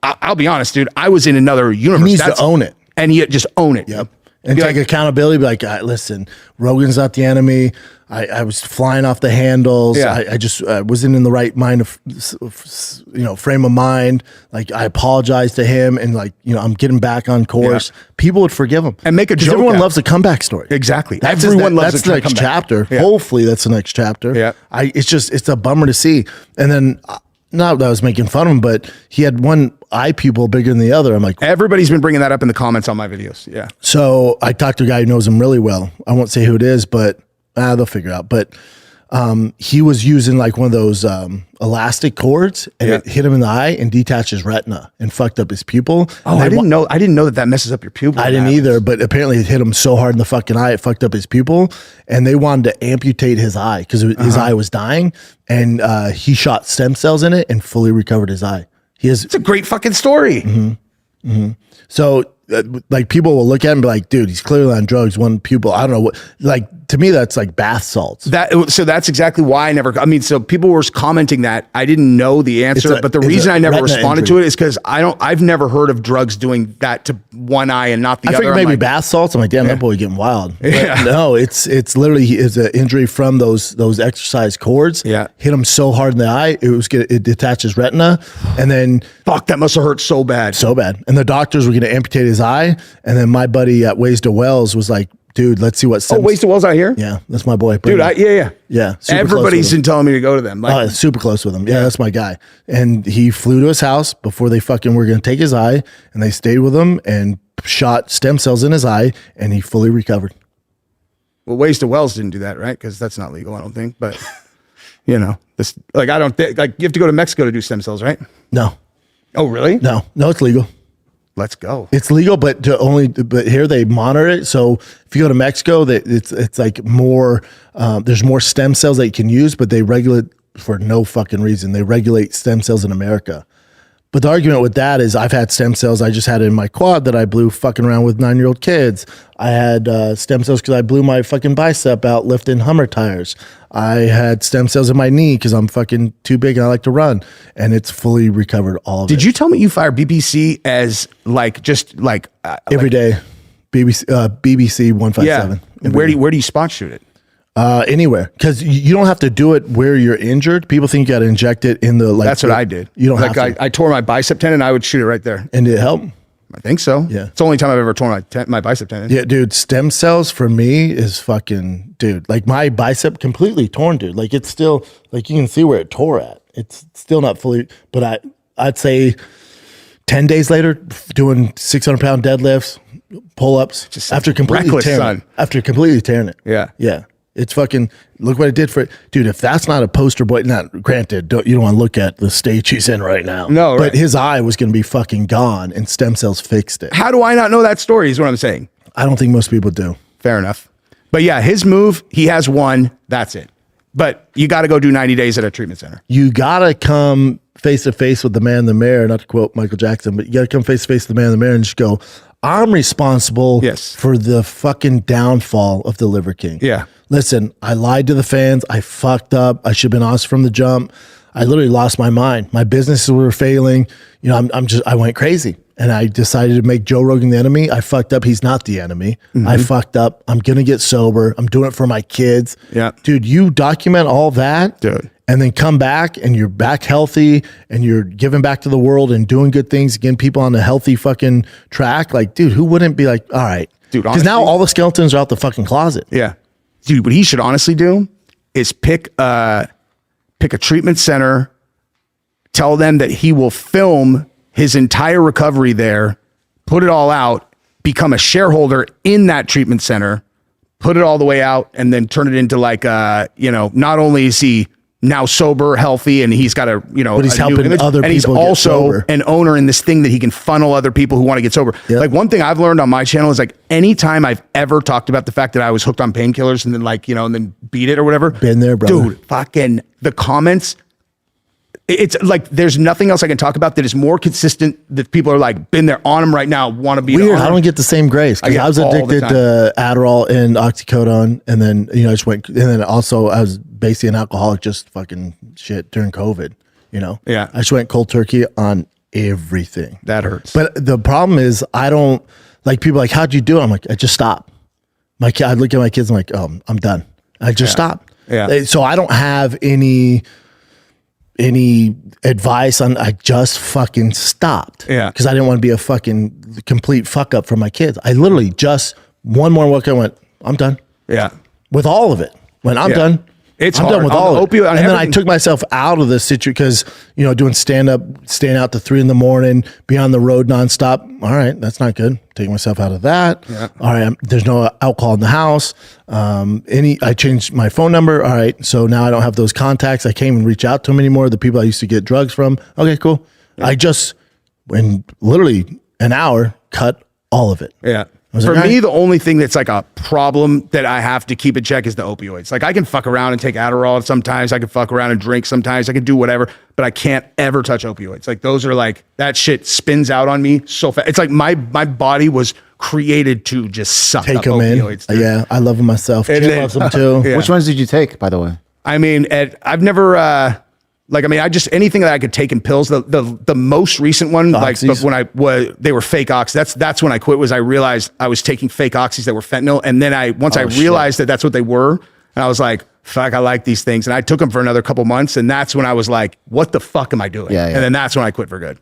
I'll be honest, dude, I was in another universe. He needs to own it. And you just own it. Yep. And take accountability. Be like, listen, Rogan's not the enemy. I was flying off the handles. Yeah. I just wasn't in the right mind of, frame of mind. Like, I apologized to him, and like, I'm getting back on course. Yeah. People would forgive him and make a joke. Everyone loves a comeback story. Exactly. Everyone loves that's the next chapter. Yeah. Hopefully, that's the next chapter. Yeah. It's a bummer to see. And then. Not that I was making fun of him, but he had one eye pupil bigger than the other. I'm like, everybody's been bringing that up in the comments on my videos. Yeah. So I talked to a guy who knows him really well. I won't say who it is, but they'll figure out. But he was using like one of those elastic cords, and it hit him in the eye and detached his retina and fucked up his pupil. Oh, I didn't know that messes up your pupil. I didn't either, but apparently it hit him so hard in the fucking eye, it fucked up his pupil, and they wanted to amputate his eye because his eye was dying, and he shot stem cells in it and fully recovered his eye. It's a great fucking story. Mm-hmm. Mm-hmm. So like people will look at him and be like, dude, he's clearly on drugs, one pupil. I don't know what, like, to me, that's like bath salts. So that's exactly why so people were commenting that. I didn't know the answer, but the reason I never responded to it is because I've never heard of drugs doing that to one eye and not the other. I think maybe bath salts. I'm like, damn, that boy getting wild. Yeah. No, it's literally is an injury from those exercise cords. Yeah. Hit him so hard in the eye, it detached his retina, and then fuck, that must have hurt so bad. So bad. And the doctors were going to amputate his eye, and then my buddy at Ways to Wells was like, dude, let's see what. Ways to Wells out here? Yeah, that's my boy. Dude, yeah. Everybody's been telling me to go to them. Like, super close with him. Yeah, that's my guy. And he flew to his house before they fucking were going to take his eye, and they stayed with him and shot stem cells in his eye, and he fully recovered. Well, Ways to Wells didn't do that, right? Because that's not legal, I don't think. But this I don't think you have to go to Mexico to do stem cells, right? No. Oh, really? No, it's legal. Let's go. It's legal, but here they monitor it. So if you go to Mexico, it's like more. There's more stem cells that you can use, but they regulate for no fucking reason. They regulate stem cells in America. But the argument with that is I've had stem cells. I just had it in my quad that I blew fucking around with 9-year-old kids. I had stem cells because I blew my fucking bicep out lifting Hummer tires. I had stem cells in my knee because I'm fucking too big and I like to run. And it's fully recovered all of it. Did you tell me you fire BBC as every day? BBC 157. Yeah. Where do you spot shoot it? Anywhere, because you don't have to do it where you're injured. People think you got to inject it in the That's what I did. You don't have to. I tore my bicep tendon. I would shoot it right there. And did it help? I think so. Yeah, it's the only time I've ever torn my bicep tendon. Yeah, dude. Stem cells for me is fucking, dude. Like my bicep completely torn, dude. Like it's still like you can see where it tore at. It's still not fully, but I'd say 10 days later, doing 600-pound deadlifts, pull-ups, after completely tearing it. Yeah. It's fucking, look what it did for it. Dude, if that's not a poster boy, not granted, you don't want to look at the stage he's in right now. No, right. But his eye was going to be fucking gone and stem cells fixed it. How do I not know that story is what I'm saying. I don't think most people do. Fair enough. But yeah, his move, he has one, that's it. But you got to go do 90 days at a treatment center. You got to come face to face with the man in the mirror, not to quote Michael Jackson, but you got to come face to face with the man in the mirror and just go, I'm responsible for the fucking downfall of the Liver King. Yeah. Listen, I lied to the fans. I fucked up. I should have been honest from the jump. I literally lost my mind. My businesses were failing. I went crazy. and I decided to make Joe Rogan the enemy, I fucked up. He's not the enemy. I fucked up. I'm going to get sober. I'm doing it for my kids. Yeah. Dude, you document all that. Dude. And then come back and you're back healthy and you're giving back to the world and doing good things, getting people on a healthy fucking track. Like, dude, who wouldn't be like, all right. Dude, because now all the skeletons are out the fucking closet. Yeah. Dude, what he should honestly do is pick a treatment center, tell them that he will film his entire recovery there, put it all out, become a shareholder in that treatment center, put it all the way out, and then turn it into like, not only is he now sober, healthy, and he's got but he's helping other people. And he's also an owner in this thing that he can funnel other people who want to get sober. Yep. Like one thing I've learned on my channel is like anytime I've ever talked about the fact that I was hooked on painkillers and then and then beat it or whatever. Been there, brother. Dude, fucking the comments. It's like there's nothing else I can talk about that is more consistent that people are like, been there on them right now, want to be weird. on I don't get the same grace because I was addicted to Adderall and oxycodone, and then I just went, and then also I was basically an alcoholic, just fucking shit during COVID. Yeah. I just went cold turkey on everything. That hurts. But the problem is, I don't like people like, how'd you do it? I'm like, I just stopped. My kid, I look at my kids, I'm like, oh, I'm done. I just stopped. Yeah. So I don't have any advice on, I just fucking stopped. Yeah. Because I didn't want to be a fucking complete fuck up for my kids. I literally just one more workout went, I'm done. Yeah. With all of it. When I'm done. I'm done with all of it. And then I everything. took myself out of this situation because, doing stand up, staying out to 3 a.m, be on the road nonstop. All right, that's not good. Taking myself out of that. Yeah. All right, there's no alcohol in the house. I changed my phone number. All right, so now I don't have those contacts. I can't even reach out to them anymore. The people I used to get drugs from. Okay, cool. Yeah. I just, in literally an hour, cut all of it. Yeah. For me, the only thing that's like a problem that I have to keep in check is the opioids. Like I can fuck around and take Adderall sometimes. I can fuck around and drink sometimes. I can do whatever, but I can't ever touch opioids. Like those are like, that shit spins out on me so fast. It's like my body was created to just suck take up them opioids. In. Yeah, I love them myself. And Jim loves them too. Yeah. Which ones did you take, by the way? I mean, I've never... I just anything that I could take in pills. The most recent one, Oxys. like when they were fake ox. That's when I quit. Was I realized I was taking fake oxys that were fentanyl, and then I realized that that's what they were, and I was like, fuck, I like these things, and I took them for another couple months, and that's when I was like, what the fuck am I doing? Yeah. And then that's when I quit for good.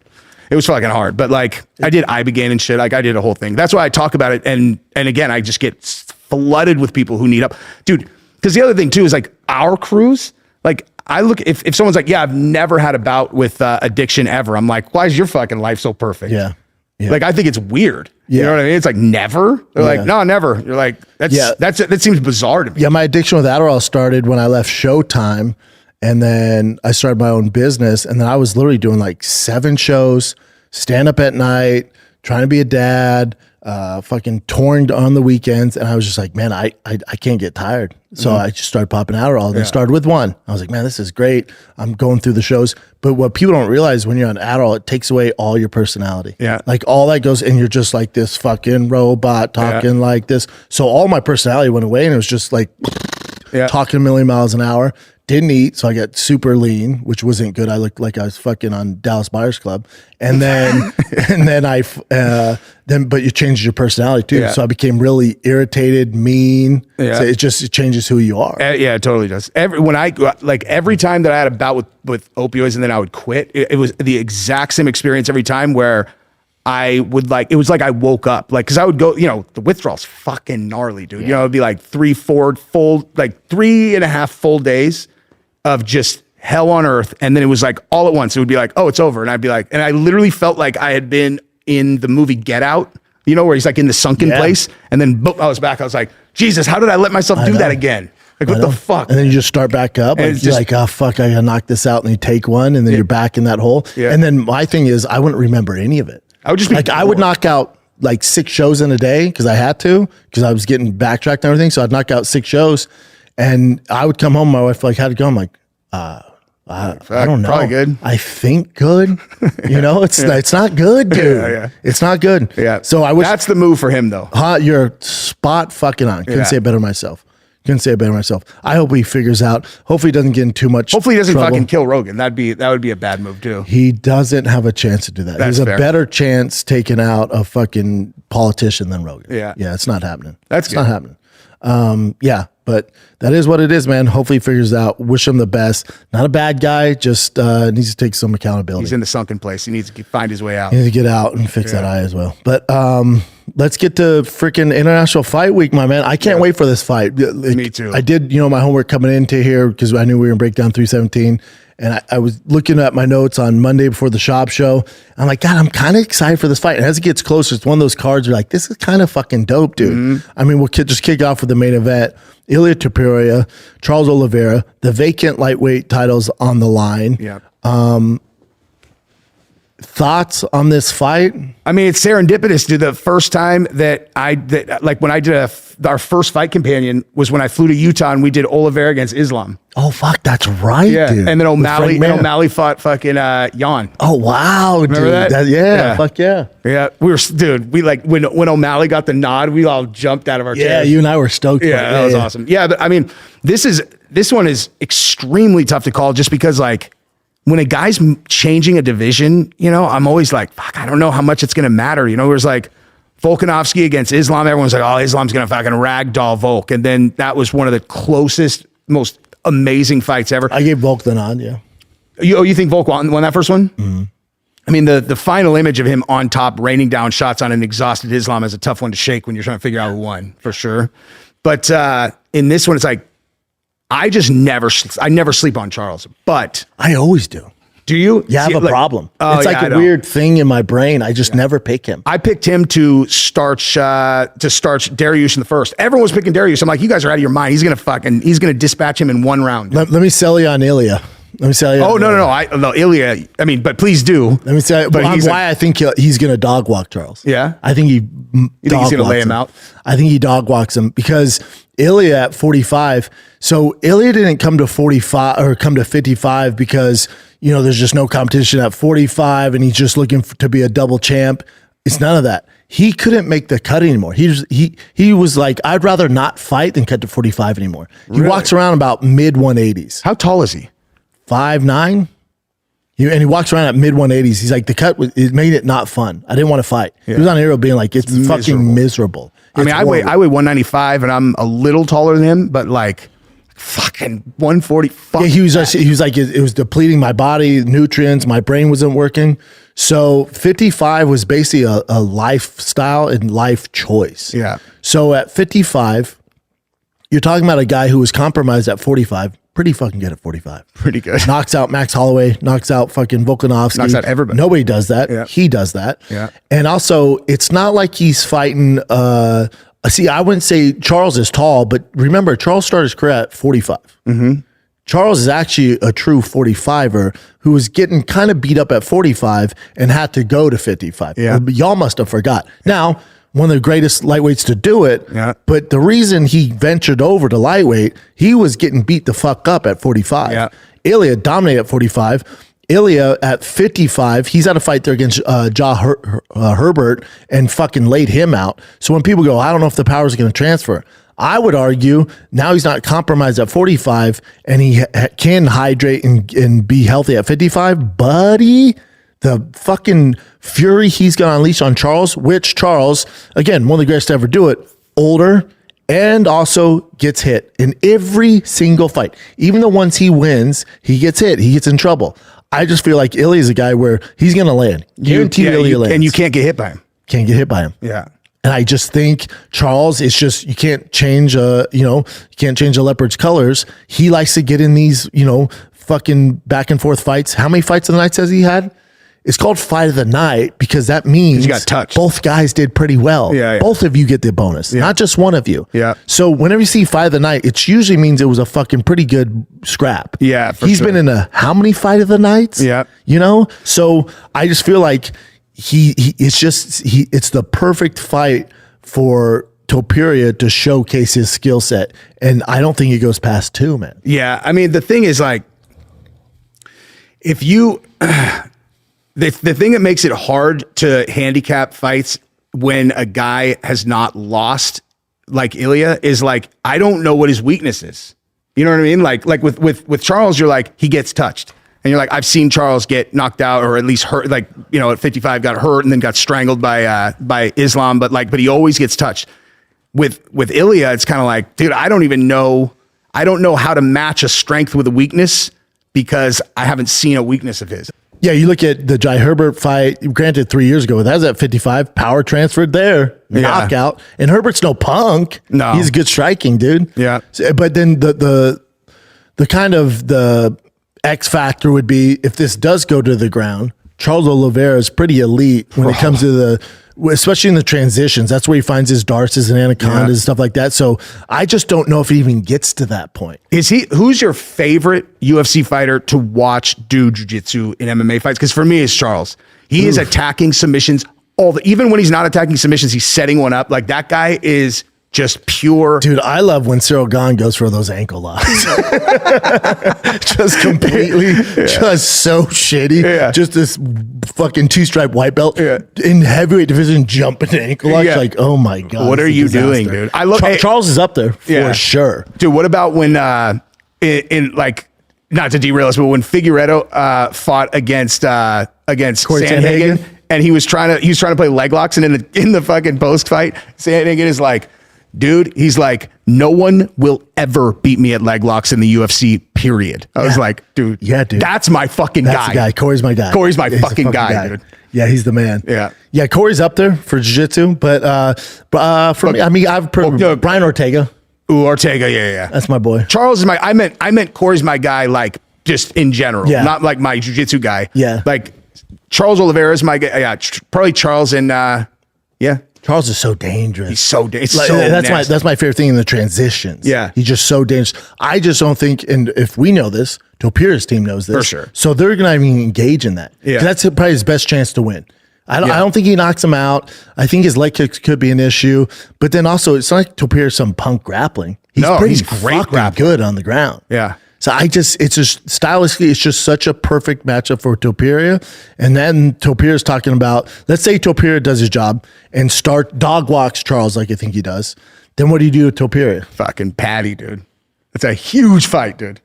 It was fucking hard, but like I did Ibogaine and shit. Like I did a whole thing. That's why I talk about it, and again, I just get flooded with people who need help, dude. Because the other thing too is like our crews, like. I look, if someone's like, yeah, I've never had a bout with addiction ever. I'm like, why is your fucking life so perfect? Yeah. Like, I think it's weird. Yeah. You know what I mean? It's like, never? They're like, no, never. You're like, that seems bizarre to me. Yeah, my addiction with Adderall started when I left Showtime, and then I started my own business, and then I was literally doing like 7 shows, stand up at night, trying to be a dad, fucking touring on the weekends, and I was just like, man, I can't get tired. So I just started popping Adderall. Then started with 1. I was like, man, this is great. I'm going through the shows. But what people don't realize when you're on Adderall, it takes away all your personality. Yeah. Like all that goes, and you're just like this fucking robot talking like this. So all my personality went away, and it was just like talking a million miles an hour. Didn't eat, so I got super lean, which wasn't good. I looked like I was fucking on Dallas Buyers Club, and then but you change your personality too. Yeah. So I became really irritated, mean. Yeah. So it changes who you are. Yeah, it totally does. Every time that I had a bout with opioids and then I would quit, it was the exact same experience every time where I would it was like I woke up, like, cause I would go, the withdrawal's fucking gnarly, dude. It'd be like 3.5 full days of just hell on earth. And then it was like all at once, it would be like, oh, it's over. And I'd be like, and I literally felt like I had been in the movie Get Out, where he's like in the sunken place. And then boom, I was back. I was like, Jesus, how did I let myself do that again? Like, what the fuck? And then you just start back up. And you're like, oh, fuck, I gotta knock this out. And you take one, and then you're back in that hole. Yeah. And then my thing is, I wouldn't remember any of it. I would just be like, I would knock out like 6 shows in a day because I had to, because I was getting backtracked and everything. So I'd knock out 6 shows, and I would come home. My wife like, how'd it go? I'm like, I don't know. Probably good. I think good. It's not good, dude. It's not good. Yeah. So I wish that's the move for him though. You're spot fucking on. Couldn't say it better myself. Couldn't say it better myself. I hope he figures out. Hopefully he doesn't get in too much Hopefully he doesn't trouble. fucking kill Rogan. That would be a bad move too. He doesn't have a chance to do that. That's He's a fair. better chance taking out a fucking politician than Rogan. Yeah. Yeah, it's not happening. That's it's good. not happening. Yeah, but that is what it is, man. Hopefully he figures it out. Wish him the best. Not a bad guy, just needs to take some accountability. He's in the sunken place. He needs to find his way out. He needs to get out and fix that eye as well. But let's get to freaking International Fight Week, my man. I can't wait for this fight. Me too. I did, my homework coming into here because I knew we were going to break down 317. And I was looking at my notes on Monday before the Schaub show. I'm like, God, I'm kind of excited for this fight. And as it gets closer, it's one of those cards where you're like, this is kind of fucking dope, dude. Mm-hmm. I mean, we'll just kick off with the main event. Ilia Topuria, Charles Oliveira, the vacant lightweight titles on the line. Yeah. Thoughts on this fight? I mean, it's serendipitous. Dude, the first time that when I did our first fight companion was when I flew to Utah and we did Oliveira against Islam. Oh, fuck, that's right, dude. And then With Frank Mir. O'Malley fought fucking Jan. Oh, wow, dude. Remember that? Yeah, fuck yeah. Yeah, we like when O'Malley got the nod, we all jumped out of our Yeah, chairs. you and I were stoked. for it. Yeah, that was awesome. Yeah, but I mean, this one is extremely tough to call just because like when a guy's changing a division, I'm always like, fuck, I don't know how much it's going to matter. There's like Volkanovski against Islam. Everyone's like, oh, Islam's going to fucking ragdoll Volk. And then that was one of the closest, most amazing fights ever. I gave Volk the nod, yeah. You think Volk won that first one? Mm-hmm. I mean, the final image of him on top, raining down shots on an exhausted Islam is a tough one to shake when you're trying to figure out who won, for sure. But in this one, it's like, I never sleep on Charles, but I always do. Do you? You have a problem. Oh, it's like a weird thing in my brain. I just never pick him. I picked him to starch Dariush in the first. Everyone was picking Dariush. I'm like, you guys are out of your mind. He's gonna dispatch him in one round. Let me sell you on Ilya. Let me sell you. Oh, no, Ilya. I mean, but please do. Let me say why I think he's going to dog walk Charles. Yeah? I think You think he's going to lay him out? I think he dog walks him because Ilya at 45. So Ilya didn't come to 45 or come to 55 because, there's just no competition at 45 and he's just looking to be a double champ. It's none of that. He couldn't make the cut anymore. He was like, I'd rather not fight than cut to 45 anymore. He walks around about mid 180s. How tall is he? 5'9", and he walks around at mid 180s. He's like, it made it not fun. I didn't want to fight. Yeah. He was on aero being like, it's fucking miserable. I mean, I weigh 195 and I'm a little taller than him, but like fucking 140. Yeah, he was like, it was depleting my body, nutrients, my brain wasn't working. So 55 was basically a lifestyle and life choice. Yeah. So at 55, you're talking about a guy who was compromised at 45. Pretty fucking good at 45. Pretty good. Knocks out Max Holloway, knocks out fucking Volkanovski. Knocks out everybody. Nobody does that. Yeah. He does that. Yeah. And also, it's not like he's fighting. See, I wouldn't say Charles is tall, but remember, Charles started his career at 45. Mm-hmm. Charles is actually a true 45er who was getting kind of beat up at 45 and had to go to 55. Yeah. Y'all must have forgot. Now, one of the greatest lightweights to do it. Yeah. But the reason he ventured over to lightweight, he was getting beat the fuck up at 45. Yeah. Ilia dominated at 45. Ilia at 55, he's had a fight there against Herbert and fucking laid him out. So when people go, I don't know if the power is going to transfer. I would argue now he's not compromised at 45 and he can hydrate and be healthy at 55. Buddy, the fucking fury he's going to unleash on Charles, which Charles, again, one of the greatest to ever do it, older, and also gets hit in every single fight. Even the ones he wins, he gets hit. He gets in trouble. I just feel like Ilya is a guy where he's going to land. Guaranteed Ilya lands. And you can't get hit by him. Can't get hit by him. Yeah. And I just think Charles, it's just, you can't change you can't change a leopard's colors. He likes to get in these, fucking back and forth fights. How many fights of the night says he had? It's called fight of the night because that means you got touched. Both guys did pretty well. Yeah. Both of you get the bonus, not just one of you. Yeah. So whenever you see fight of the night, it usually means it was a fucking pretty good scrap. Yeah, for He's sure. been in how many fight of the nights? Yeah. So I just feel like it's the perfect fight for Topuria to showcase his skill set. And I don't think it goes past 2, man. Yeah. I mean, the thing is like, if you, the thing that makes it hard to handicap fights when a guy has not lost like Ilia is like, I don't know what his weakness is. You know what I mean? Like with Charles, you're like, he gets touched. And you're like, I've seen Charles get knocked out or at least hurt, like, you know, at 55 got hurt and then got strangled by Islam, but he always gets touched. With Ilia, it's kind of like, dude, I don't know how to match a strength with a weakness because I haven't seen a weakness of his. Yeah, you look at the Jai Herbert fight, granted 3 years ago, that was at 55, power transferred there, knockout. And Herbert's no punk. No. He's good striking, dude. Yeah. But then the kind of the X factor would be if this does go to the ground, Charles Oliveira is pretty elite when it comes to especially in the transitions. That's where he finds his darts and anacondas and stuff like that. So I just don't know if he even gets to that point. Who's your favorite UFC fighter to watch do jiu-jitsu in MMA fights? Because for me, it's Charles. He is attacking submissions even when he's not attacking submissions, he's setting one up. Like that guy is just pure. Dude, I love when Cyril Gahn goes for those ankle locks. Just completely, just so shitty. Yeah. Just this fucking 2-stripe white belt in heavyweight division jumping to ankle locks. Like, oh my God. What are you doing, dude? I love Charles is up there for sure. Dude, what about when, in like, not to derail us, but when Figueiredo fought against Sandhagen, and he was trying to play leg locks, and in the fucking post fight, Sandhagen is like, dude, he's like, no one will ever beat me at leg locks in the UFC, period. I was like, dude, that's my fucking guy. That's the guy. Corey's my guy. Corey's my fucking guy, dude. Yeah, he's the man. Yeah. Corey's up there for jiu-jitsu, but for me, I mean, I've Brian Ortega. Ooh, Ortega, yeah. That's my boy. Charles is I meant Corey's my guy, like, just in general, not like my jiu-jitsu guy. Yeah. Like, Charles Oliveira is my guy. Yeah, probably Charles and, Charles is so dangerous. He's so dangerous. That's my favorite thing in the transitions. Yeah. He's just so dangerous. I just don't think, and if we know this, Topuria's team knows this. For sure. So they're going to even engage in that. Yeah. That's probably his best chance to win. I don't think he knocks him out. I think his leg kicks could be an issue. But then also, it's not like Topuria's some punk grappling. He's great grappling. Good on the ground. Yeah. So it's just stylistically, it's just such a perfect matchup for Topuria. And then Topuria's talking about, let's say Topuria does his job and dog walks Charles like I think he does. Then what do you do with Topuria? Fucking Patty, dude. It's a huge fight, dude.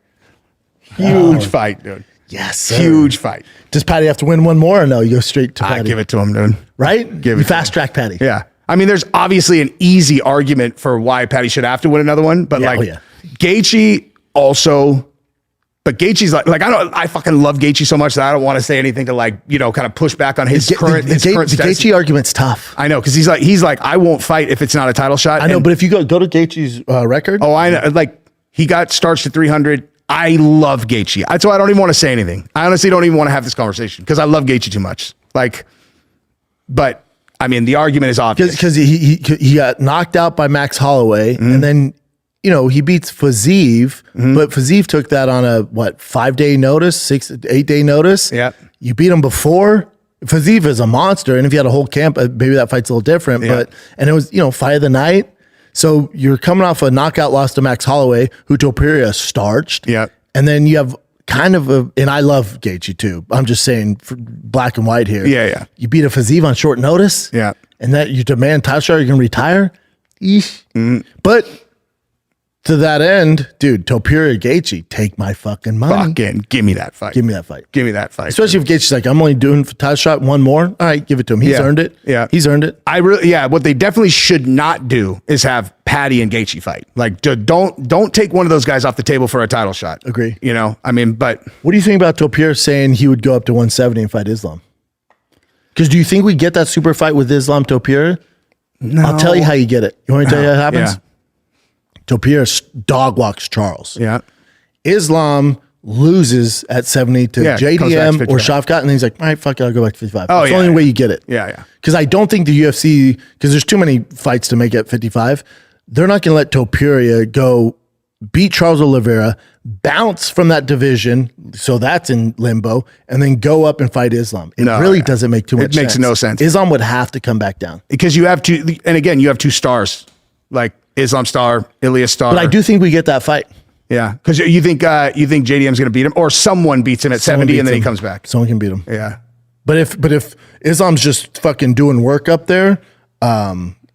Huge fight, dude. Yes, sir. Huge fight. Does Patty have to win one more or no? You go straight to Patty? I give it to him, dude. Right? You fast track Patty. Yeah. I mean, there's obviously an easy argument for why Patty should have to win another one, but Gaethje also, but Gaethje's like I fucking love Gaethje so much that I don't want to say anything to kind of push back on his current the Gaethje argument's tough. I know, because he's like I won't fight if it's not a title shot. I know, but if you go to Gaethje's record, I know, like he got starched at 300. I love Gaethje. That's why I don't even want to say anything. I honestly don't even want to have this conversation because I love Gaethje too much. But I mean, the argument is obvious because he got knocked out by Max Holloway, and then he beats Fiziev, but Fiziev took that on a 5-day notice, 8-day notice. Yeah, you beat him before. Fiziev is a monster, and if you had a whole camp, maybe that fight's a little different. Yeah. And it was fight of the night. So you're coming off a knockout loss to Max Holloway, who Topuria starched. Yeah. And then you have kind of and I love Gaethje too. I'm just saying for black and white here. Yeah. You beat a Fiziev on short notice. Yeah. And that you demand title shot, you're going to retire. But to that end, dude, Topuria, Gaethje, take my fucking money. Fucking give me that fight. Give me that fight. Give me that fight. Especially if Gaethje's like, I'm only doing title shot one more. All right, give it to him. He's earned it. Yeah. He's earned it. What they definitely should not do is have Patty and Gaethje fight. Like, don't take one of those guys off the table for a title shot. Agree. I mean, but what do you think about Topuria saying he would go up to 170 and fight Islam? Because do you think we get that super fight with Islam Topuria? No. I'll tell you how you get it. You want me to tell you how it happens? Yeah. Topuria dog walks Charles. Yeah. Islam loses at 70 to JDM or Schaub, and then he's like, all right, fuck it, I'll go back to 55. That's the only way you get it. Yeah. Because I don't think the UFC, because there's too many fights to make it 55, they're not going to let Topuria go beat Charles Oliveira, bounce from that division, so that's in limbo, and then go up and fight Islam. It doesn't make too much sense. It makes no sense. Islam would have to come back down. Because you have two, and again, you have two stars, like Islam star, Ilia star. But I do think we get that fight. Yeah, because you think JDM's going to beat him, or someone beats him at 70 and then he comes back. Someone can beat him. Yeah. But if Islam's just fucking doing work up there,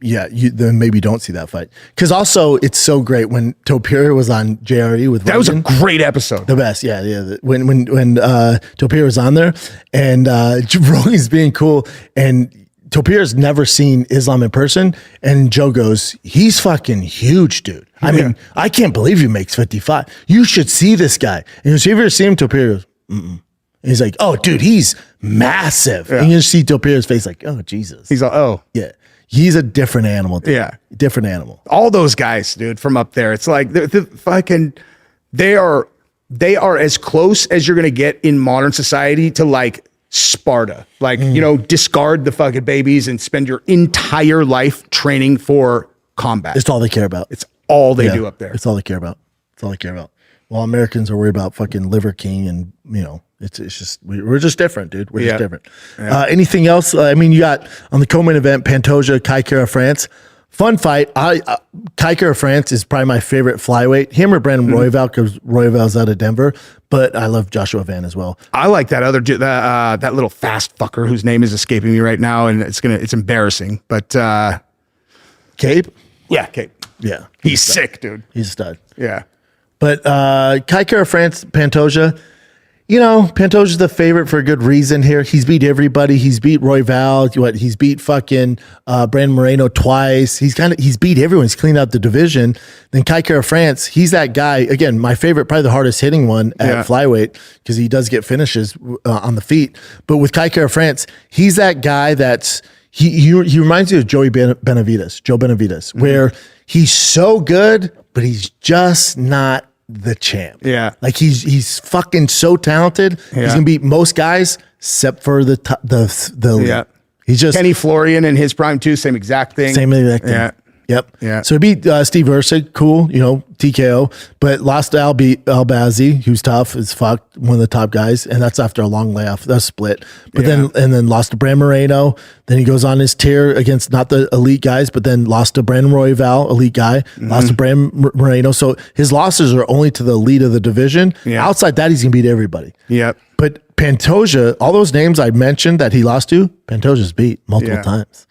yeah, you then maybe don't see that fight. Because also it's so great when Topuria was on JRE with That was a Rogan. great episode. The best, yeah. When Topuria was on there and Rogan's being cool and Topuria's never seen Islam in person, and Joe goes, he's fucking huge, dude. I mean, I can't believe he makes 55. You should see this guy. And he goes, have you ever seen him? Topuria goes, mm-mm. And he's like, oh, dude, he's massive. And you just see Topuria's face like, oh, Jesus. He's like, oh. Yeah. He's a different animal, dude. Yeah. Different animal. All those guys, dude, from up there. It's like they are as close as you're gonna get in modern society to like Sparta. Like, discard the fucking babies and spend your entire life training for combat. It's all they care about. It's all they do up there. It's all they care about. It's all they care about. Well, Americans are worried about fucking Liver King and, it's just, we're just different, dude. We're just different. Yeah. Anything else? I mean, you got on the co-main event, Pantoja, Kai Kara France. Fun fight. Kai Kara France is probably my favorite flyweight. Him or Brandon Royval, because Royval's out of Denver, but I love Joshua Van as well. I like that other dude, that little fast fucker whose name is escaping me right now, and it's embarrassing. But Cape? Yeah, Cape. Yeah. He's sick, dude. He's a stud. Yeah. But Kai Kara France, Pantoja, Pantoja's the favorite for a good reason here. He's beat everybody. He's beat Royval. He's beat fucking Brandon Moreno twice. He's beat everyone. He's cleaned out the division. Then Kai Kara France, he's that guy. Again, my favorite, probably the hardest hitting one at flyweight because he does get finishes on the feet. But with Kai Kara France, he's that guy that's he reminds you of Joe Benavidez, where he's so good, but he's just not the champ. Yeah. Like he's fucking so talented. Yeah. He's gonna beat most guys except for the Yeah. He's just Kenny Florian in his prime too, same exact thing. same exact thing. Yeah. Yep. Yeah. So he beat Steve Ursig, cool, TKO, but lost to Albazi, who's tough as fuck, one of the top guys, and that's after a long layoff. That's split. But then lost to Brandon Moreno. Then he goes on his tear against not the elite guys, but then lost to Brandon Royval, elite guy, lost to Brandon Moreno. So his losses are only to the elite of the division. Yeah. Outside that, he's gonna beat everybody. Yep. But Pantoja, all those names I mentioned that he lost to, Pantoja's beat multiple times.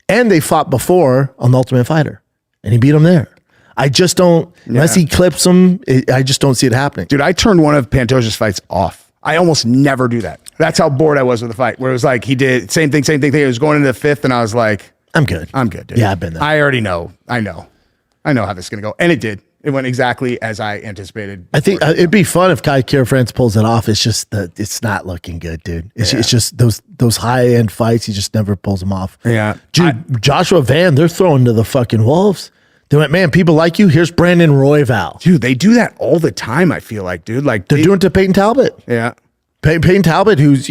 And they fought before on the Ultimate Fighter, and he beat him there. I just don't, unless he clips him, I just don't see it happening. Dude, I turned one of Pantoja's fights off. I almost never do that. That's how bored I was with the fight, where it was like he did same thing. It was going into the fifth, and I was like, I'm good, dude. Yeah, I've been there. I already know. I know how this is going to go. And it did. It went exactly as I anticipated. I think it'd be fun if Kai Kara France pulls it off. It's just that it's not looking good, dude. It's just those high end fights. He just never pulls them off. Yeah, dude. Joshua Van, they're throwing to the fucking wolves. They went, man, people like you. Here's Brandon Royval. Dude, they do that all the time. I feel like, dude, like they're doing it to Peyton Talbot. Yeah, Peyton Talbot, who's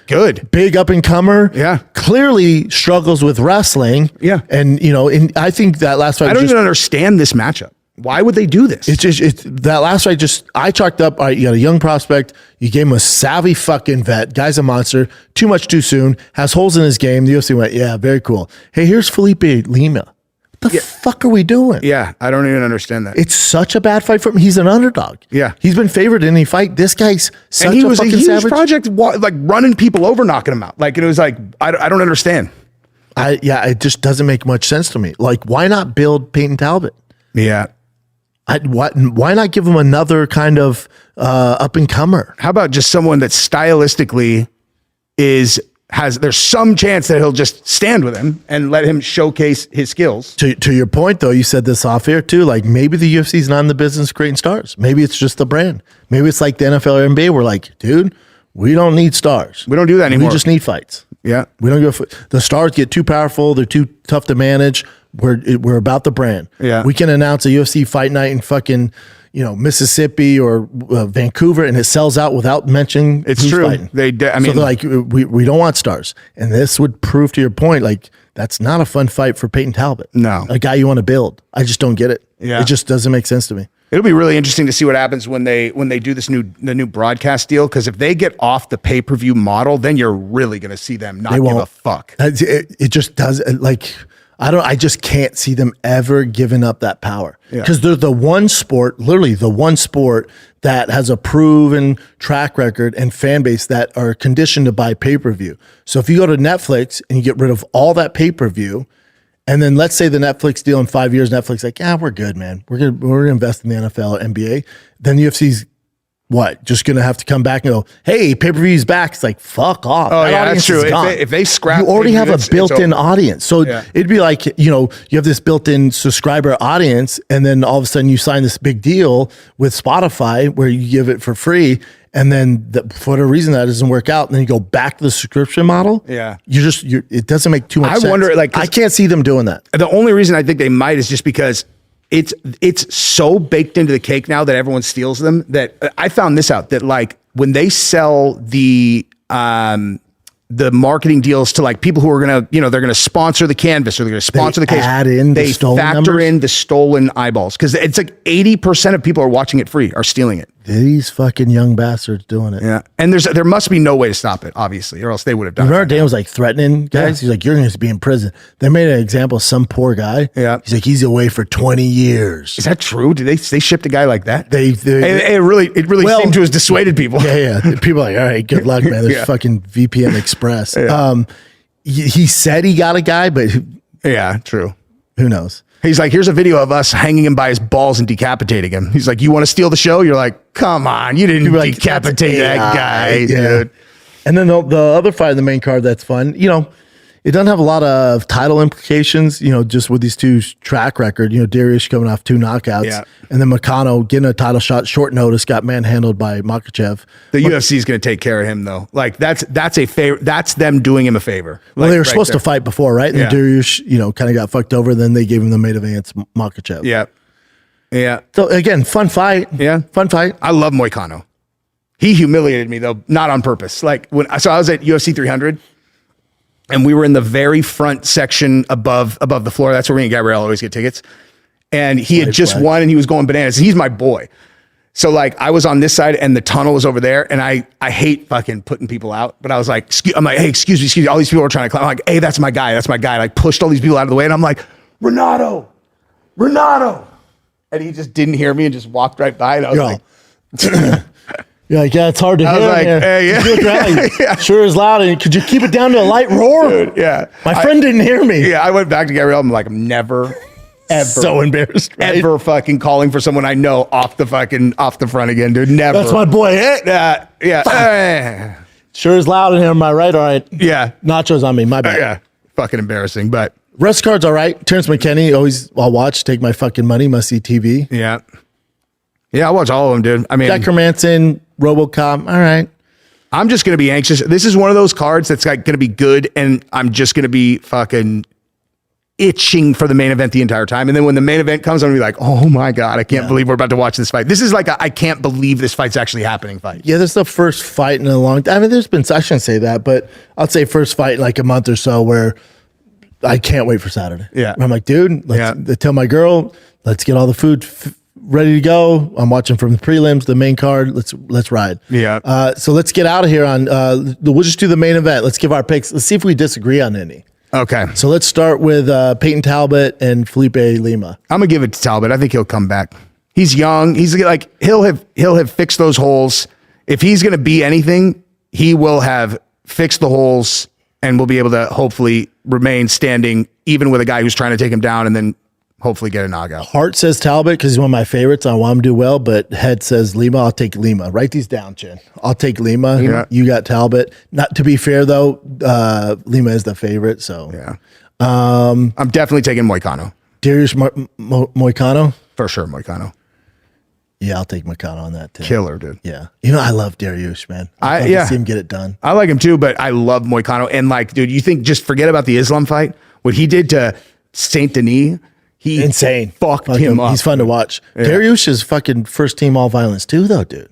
good, big up and comer. Yeah, clearly struggles with wrestling. Yeah, and I think that last fight. I don't even understand this matchup. Why would they do this? It's that last fight. I chalked up. All right, you got a young prospect. You gave him a savvy fucking vet. Guy's a monster. Too much too soon. Has holes in his game. The UFC went, yeah, very cool. Hey, here's Felipe Lima. What the fuck are we doing? Yeah, I don't even understand that. It's such a bad fight for him. He's an underdog. Yeah, he's been favored in any fight. This guy's such and he was fucking a huge savage. project, like running people over, knocking them out. Like, and it was like, I don't understand. It just doesn't make much sense to me. Like, why not build Peyton Talbot? Yeah. Why not give him another kind of up and comer? How about just someone that stylistically there's some chance that he'll just stand with him and let him showcase his skills. To your point though, you said this off air too, like maybe the UFC's not in the business of creating stars. Maybe it's just the brand. Maybe it's like the NFL or NBA. We're like, dude, we don't need stars. We don't do that anymore. We just need fights. Yeah. We don't go the stars get too powerful. They're too tough to manage. We're about the brand. Yeah. We can announce a UFC fight night in fucking, Mississippi or Vancouver, and it sells out without mentioning it's who's true. fighting. So they're like, we don't want stars. And this would prove to your point, like, that's not a fun fight for Peyton Talbot. No. A guy you want to build. I just don't get it. Yeah. It just doesn't make sense to me. It'll be really interesting to see what happens when they do the new broadcast deal, because if they get off the pay-per-view model, then you're really going to see them not give a fuck. It just does, like, I just can't see them ever giving up that power, because they're the one sport, literally the one sport that has a proven track record and fan base that are conditioned to buy pay-per-view. So if you go to Netflix and you get rid of all that pay-per-view And then let's say the Netflix deal in 5 years, Netflix like, yeah, we're good, man. We're gonna invest in the NFL or NBA. Then UFC's what? Just gonna have to come back and go, hey, pay-per-view's back. It's like, fuck off. Oh, That yeah, audience that's true. is gone. If they scrap, you already have a built-in over. audience. So it'd be like, you have this built-in subscriber audience, and then all of a sudden you sign this big deal with Spotify where you give it for free, and then for whatever reason that doesn't work out, and then you go back to the subscription model. Yeah. It doesn't make too much sense. I wonder, like, I can't see them doing that. The only reason I think they might is just because it's so baked into the cake now that everyone steals them, that I found this out, that like when they sell the marketing deals to like people who are gonna, they're gonna sponsor the canvas or they're gonna sponsor the case, they factor in the stolen eyeballs, because it's like 80% of people are watching it free are stealing it. These fucking young bastards doing it. Yeah, and there must be no way to stop it, obviously, or else they would have done Remember it. Dan was like threatening guys? He's like, you're going to be in prison. They made an example of some poor guy. Yeah. He's like, he's away for 20 years. Is that true? Did they shipped a guy like that? It really seemed to have dissuaded people. Yeah. People are like, all right, good luck, man. There's fucking VPN Express. Yeah. He said he got a guy, but yeah, true. Who knows? He's like, here's a video of us hanging him by his balls and decapitating him. He's like, you want to steal the show? You're like, come on, you didn't decapitate that guy, dude. And then the other fight in the main card that's fun, it doesn't have a lot of title implications, just with these two track record, Dariush coming off 2 knockouts, and then Moicano getting a title shot, short notice, got manhandled by Makhachev. The UFC is going to take care of him though. Like that's a favor. That's them doing him a favor. Well, they were supposed to fight before, right? And Dariush, kind of got fucked over. Then they gave him the main event, Makhachev. Yeah. So again, fun fight. Yeah. Fun fight. I love Moicano. He humiliated me though, not on purpose. Like I was at UFC 300. And we were in the very front section above the floor. That's where me and Gabrielle always get tickets. And he had just won and he was going bananas. He's my boy. So like I was on this side and the tunnel was over there. And I hate fucking putting people out. But I was like, I'm like, hey, excuse me. All these people are trying to climb. I'm like, hey, that's my guy. I like pushed all these people out of the way. And I'm like, Renato. And he just didn't hear me and just walked right by. And I was like, You're like, yeah, it's hard to hear. Like, hey, Sure is loud. And could you keep it down to a light roar? Dude, yeah. My friend didn't hear me. Yeah, I went back to Gabrielle. I'm like, I'm never, ever, so embarrassed, right? ever fucking calling for someone I know off the front again, dude. Never. That's my boy. Yeah. Sure is loud in here. Am I right? All right. Yeah. Nachos on me. My bad. Yeah. Fucking embarrassing, but rest card's all right. Terrence McKinney, I'll watch. Take my fucking money. Must see TV. Yeah. Yeah, I watch all of them, dude. I mean, Jack Hermanson, RoboCop. All right. I'm just going to be anxious. This is one of those cards that's like going to be good, and I'm just going to be fucking itching for the main event the entire time. And then when the main event comes, I'm going to be like, oh my God, I can't believe we're about to watch this fight. This is like I can't believe this fight's actually happening fight. Yeah, this is the first fight in a long time. I mean, there's been, I shouldn't say that, but I'll say first fight in like a month or so where I can't wait for Saturday. Yeah. I'm like, dude, let's tell my girl, let's get all the food ready to go. I'm watching from the prelims, the main card. Let's ride. Yeah. So let's get out of here on. We'll just do the main event. Let's give our picks. Let's see if we disagree on any. Okay. So let's start with Peyton Talbot and Felipe Lima. I'm gonna give it to Talbot. I think he'll come back. He's young. He's like he'll have fixed those holes. If he's gonna be anything, he will have fixed the holes and will be able to hopefully remain standing even with a guy who's trying to take him down, and then hopefully get a knockout. Heart says Talbot because he's one of my favorites. I want him to do well, but head says Lima. I'll take Lima. Write these down, Chin. I'll take Lima. Yeah. You got Talbot. Not to be fair though, Lima is the favorite. So yeah, I'm definitely taking Moicano. Dariush Moicano For sure, Moicano. Yeah, I'll take Moicano on that too. Killer, dude. Yeah, I love Dariush, man. I see him get it done. I like him too, but I love Moicano. And like, dude, you think just forget about the Islam fight? What he did to Saint Denis. He insane. Fucked him up. He's fun to watch. Yeah. Dariush is fucking first team all violence too, though, dude.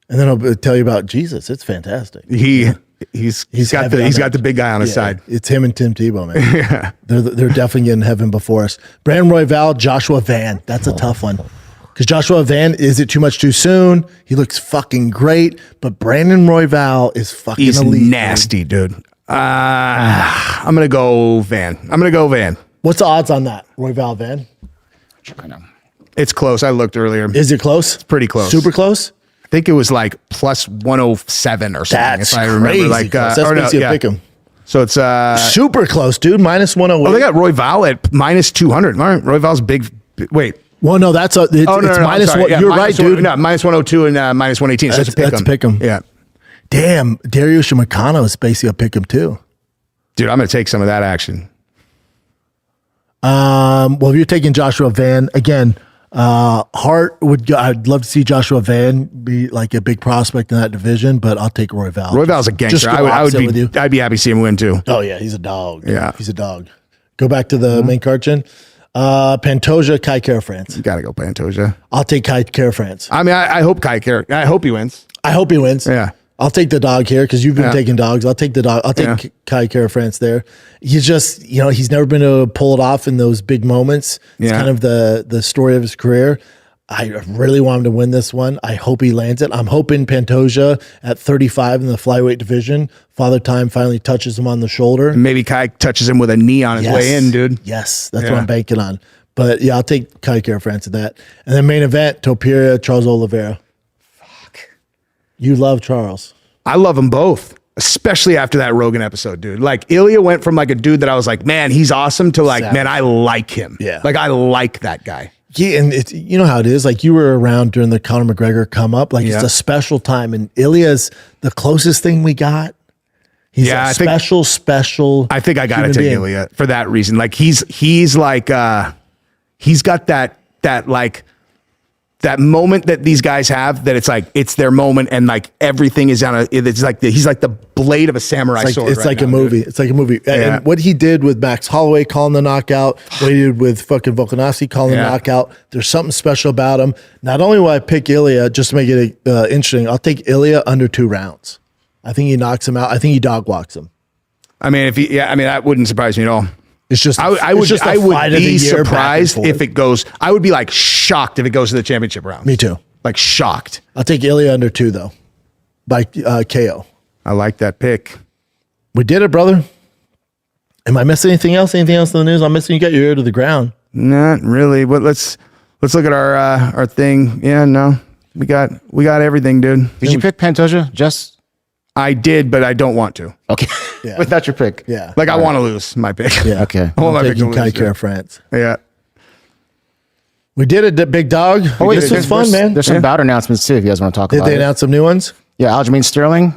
And then I'll tell you about Jesus. It's fantastic. He's got the big guy on his side. It's him and Tim Tebow, man. Yeah. They're definitely getting heaven before us. Brandon Royval, Joshua Van. That's a tough one. Because Joshua Van, is it too much too soon? He looks fucking great, but Brandon Royval is fucking elite. He's nasty, dude. I'm gonna go Van. What's the odds on that, Royval Van? I know. It's close. I looked earlier. Is it close? It's pretty close. Super close? I think it was like plus 107 or something. That's if I remember. crazy Like, close. That's pick 'em. So it's super close, dude. Minus 108. oh, they got Roy Val at minus 200. Roy Val's big. Wait. Well, no, it's minus one. Yeah, you're right, dude. No, minus 102 and minus 118. So That's pick 'em. Yeah. Damn, Dariush Makano is basically a pick 'em too. Dude, I'm going to take some of that action. Well, if you're taking Joshua Van again, Hart would go. I'd love to see Joshua Van be like a big prospect in that division, but I'll take Roy Val. Roy Val's a gangster. I'd be happy to see him win too. Oh yeah, he's a dog. Dude. Yeah, he's a dog. Go back to the main card, Jen. Pantoja, Kai Kara France. You gotta go Pantoja. I'll take Kai Kara France. I mean, I hope Kai Kara. I hope he wins. I hope he wins. Yeah. I'll take the dog here because you've been taking dogs. I'll take the dog. I'll take Kai Kara France there. He's just, he's never been able to pull it off in those big moments. It's kind of the story of his career. I really want him to win this one. I hope he lands it. I'm hoping Pantoja at 35 in the flyweight division, Father Time finally touches him on the shoulder. And maybe Kai touches him with a knee on his way in, dude. Yes, that's what I'm banking on. But yeah, I'll take Kai Kara France at that. And then main event, Topuria, Charles Oliveira. You love Charles. I love them both, especially after that Rogan episode, dude. Like Ilia went from like a dude that I was like, man, he's awesome to like, man, I like him. Yeah. Like I like that guy. Yeah, and it's how it is. Like you were around during the Conor McGregor come up. Like it's a special time, and Ilia's the closest thing we got. He's a special. I think I gotta take Ilia for that reason. Like he's like he's got that like that moment that these guys have that it's like it's their moment and like everything is it's like he's like the blade of a samurai sword. It's like a movie. It's like a movie. Yeah. And what he did with Max Holloway calling the knockout, what he did with fucking Volkanovski calling the knockout, there's something special about him. Not only will I pick Ilia just to make it interesting, I'll take Ilia under 2 rounds. I think he knocks him out. I think he dog walks him. I mean, that wouldn't surprise me at all. It's just I would be surprised if it goes. I would be like shocked if it goes to the championship round. Me too. Like shocked. I'll take Ilia under 2 though, by KO. I like that pick. We did it, brother. Am I missing anything else? Anything else in the news? I'm missing. You got your ear to the ground. Not really. But let's look at our thing. Yeah, no, we got everything, dude. Did you pick Pantoja? Just I did, but I don't want to. okay. Yeah. But that's your pick. Yeah. Like I want to lose my pick. Yeah. Okay. I want my I'm pick to taking Kai lose. Kara France. Yeah. We did it, big dog. Oh, wait, this was fun, man. There's some bout announcements too if you guys want to talk Did about they it. announce some new ones? Yeah, Aljamain Sterling.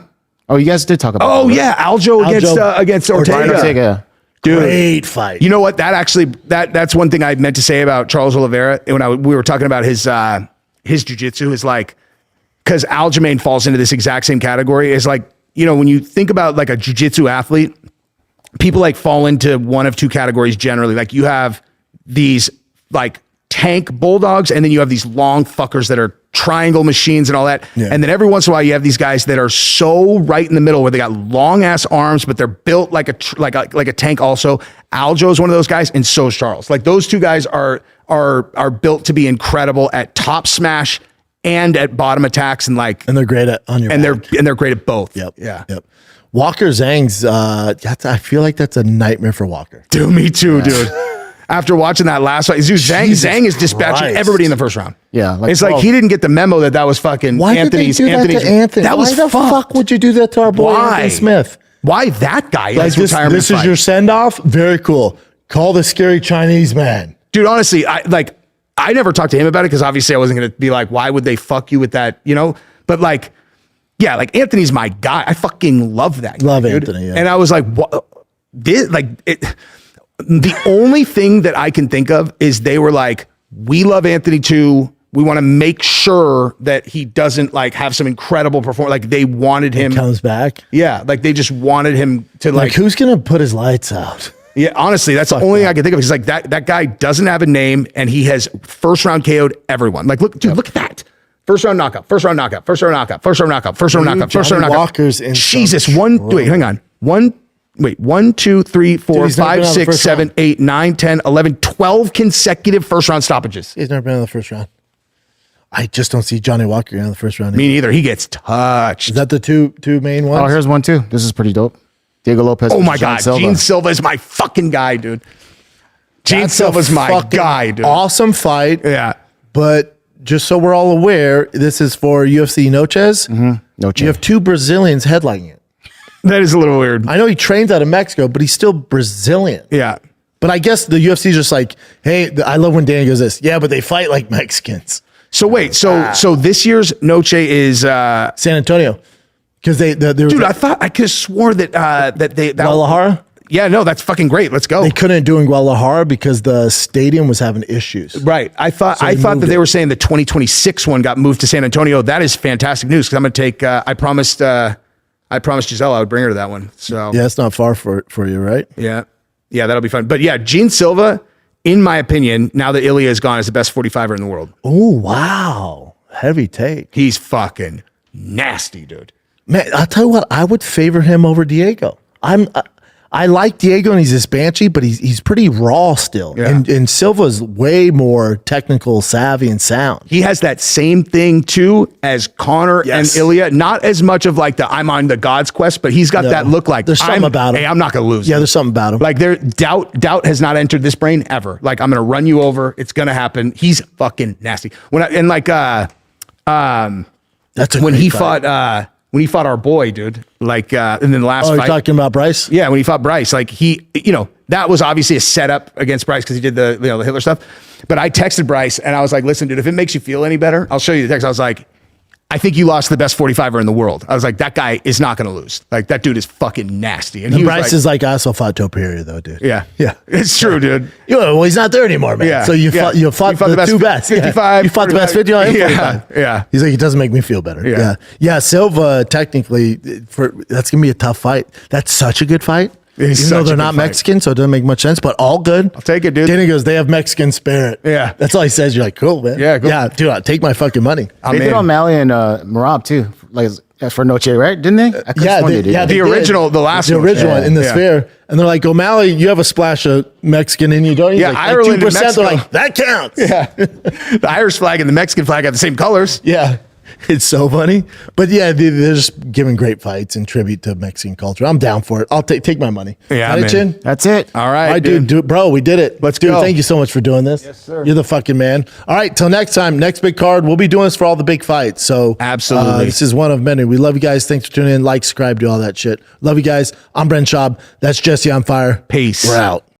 Oh, you guys did talk about Oh that, right? yeah, Aljo against Ortega. Brian Ortega. Dude, Great fight. you know what? That actually that's one thing I meant to say about Charles Oliveira when we were talking about his jiu-jitsu is like because Aljamain falls into this exact same category is like when you think about like a jiu-jitsu athlete, people like fall into one of 2 categories generally. Like you have these like tank bulldogs, and then you have these long fuckers that are triangle machines and all that. Yeah. And then every once in a while you have these guys that are so right in the middle where they got long ass arms, but they're built like a tank also. Aljo is one of those guys, and so is Charles. Like those 2 guys are built to be incredible at top smash and at bottom attacks, and they're great at on your back. they're great at both. Yep. Yeah. Yep. Walker Zhang's I feel like that's a nightmare for Walker. Dude, me too, dude. After watching that last fight, Zhang is dispatching everybody in the first round. Yeah, it's like he didn't get the memo that was fucking Why Anthony's. Did they do that to Anthony? That was Why the fuck would you do that to our boy Anthony Smith? Why that guy? Like this is your send off. Very cool. Call the scary Chinese man, dude. Honestly, I never talked to him about it because obviously I wasn't going to be like, why would they fuck you with that? But like Anthony's my guy. I fucking love that guy. Love dude. Anthony. Yeah. And I was like, what? The only thing that I can think of is they were like, we love Anthony too. We want to make sure that he doesn't like have some incredible performance. Like they wanted him comes back. Yeah. Like they just wanted him to like who's going to put his lights out? Yeah. Honestly, that's the only thing I can think of. He's like that guy doesn't have a name and he has first round KO'd everyone. Like, look, dude, look at that. First round knockout, first round knockout, first round knockout, first round knockout, first round knockout, first round knockout. Walker's in Jesus. Hang on. 1, 2, 3, 4, 5, 6, 7, 8, 9, 10, 11, 12 consecutive first round stoppages. He's never been in the first round. I just don't see Johnny Walker in the first round. Me neither. He gets touched. Is that the two main ones? Oh, here's one too. This is pretty dope. Diego Lopez. Oh my God. Gene Silva is my fucking guy, dude. Gene Silva's my guy, dude. Awesome fight. Yeah. But just so we're all aware, this is for UFC Noches. Mm-hmm. Noche. You have 2 Brazilians headlining it. That is a little weird. I know he trains out of Mexico, but he's still Brazilian. Yeah. But I guess the UFC is just like, hey, I love when Danny goes this. Yeah, but they fight like Mexicans. So wait, so this year's Noche is San Antonio. Because dude, I could have swore that Guadalajara? Yeah, no, that's fucking great. Let's go. They couldn't do in Guadalajara because the stadium was having issues. Right. I thought that they were saying the 2026 one got moved to San Antonio. That is fantastic news because I'm going to take. I promised Giselle I would bring her to that one. So Yeah, it's not far for you, right? yeah, that'll be fun. But yeah, Gene Silva, in my opinion, now that Ilia is gone, is the best 45er in the world. Oh, wow. Heavy take. He's fucking nasty, dude. Man, I'll tell you what, I would favor him over Diego. I like Diego and he's this banshee, but he's pretty raw still. Yeah. And Silva's way more technical savvy and sound. He has that same thing too as Connor Yes. and Ilia. Not as much of like I'm on the God's quest, but he's got that look like there's something about him. Hey, I'm not gonna lose. Yeah, there's something about him. Like doubt has not entered this brain ever. Like I'm gonna run you over. It's gonna happen. He's fucking nasty. That's a when great he fight. when he fought our boy, dude, like in the last Oh, you're fight. talking about Bryce? Yeah, when he fought Bryce, like that was obviously a setup against Bryce because he did the Hitler stuff. But I texted Bryce and I was like, listen, dude, if it makes you feel any better, I'll show you the text. I was like, I think you lost the best 45er in the world. I was like, that guy is not going to lose. Like that dude is fucking nasty. And he Bryce was is like, I also fought Topuria though, dude. yeah, Yeah. it's true, dude. Well, he's not there anymore, man. Yeah. So you Yeah. fought the two best. 55, You fought the best 50 and 45. Yeah. He's like, it doesn't make me feel better. Yeah. Yeah. Silva, technically, that's going to be a tough fight. That's such a good fight. It's Even such though a they're good not fight. Mexican, so it doesn't make much sense, but all good. I'll take it, dude. Danny goes, they have Mexican spirit. Yeah. That's all he says. You're like, cool, man. Yeah, cool. Yeah, dude, I'll take my fucking money. They did O'Malley and Marab too, like for Noche, right? Didn't they? I could've sworn they did. they The did. original, the last the one. original one in the Yeah. sphere. And they're like, O'Malley, you have a splash of Mexican in you, don't you? Yeah, He's like, Ireland and 2%. They're Mexico. like, that counts. Yeah. The Irish flag and the Mexican flag have the same colors. Yeah. It's so funny. But yeah, they're just giving great fights in tribute to Mexican culture. I'm down for it. I'll take my money. Yeah, Got it, man. Chin? That's it. All right, All right, dude. Bro, we did it. Let's dude, go. Thank you so much for doing this. Yes, sir. You're the fucking man. All right, till next time, next big card. We'll be doing this for all the big fights. So Absolutely. this is one of many. We love you guys. Thanks for tuning in. Like, subscribe, do all that shit. Love you guys. I'm Brent Schaub. That's Jesse on Fire. Peace. We're out.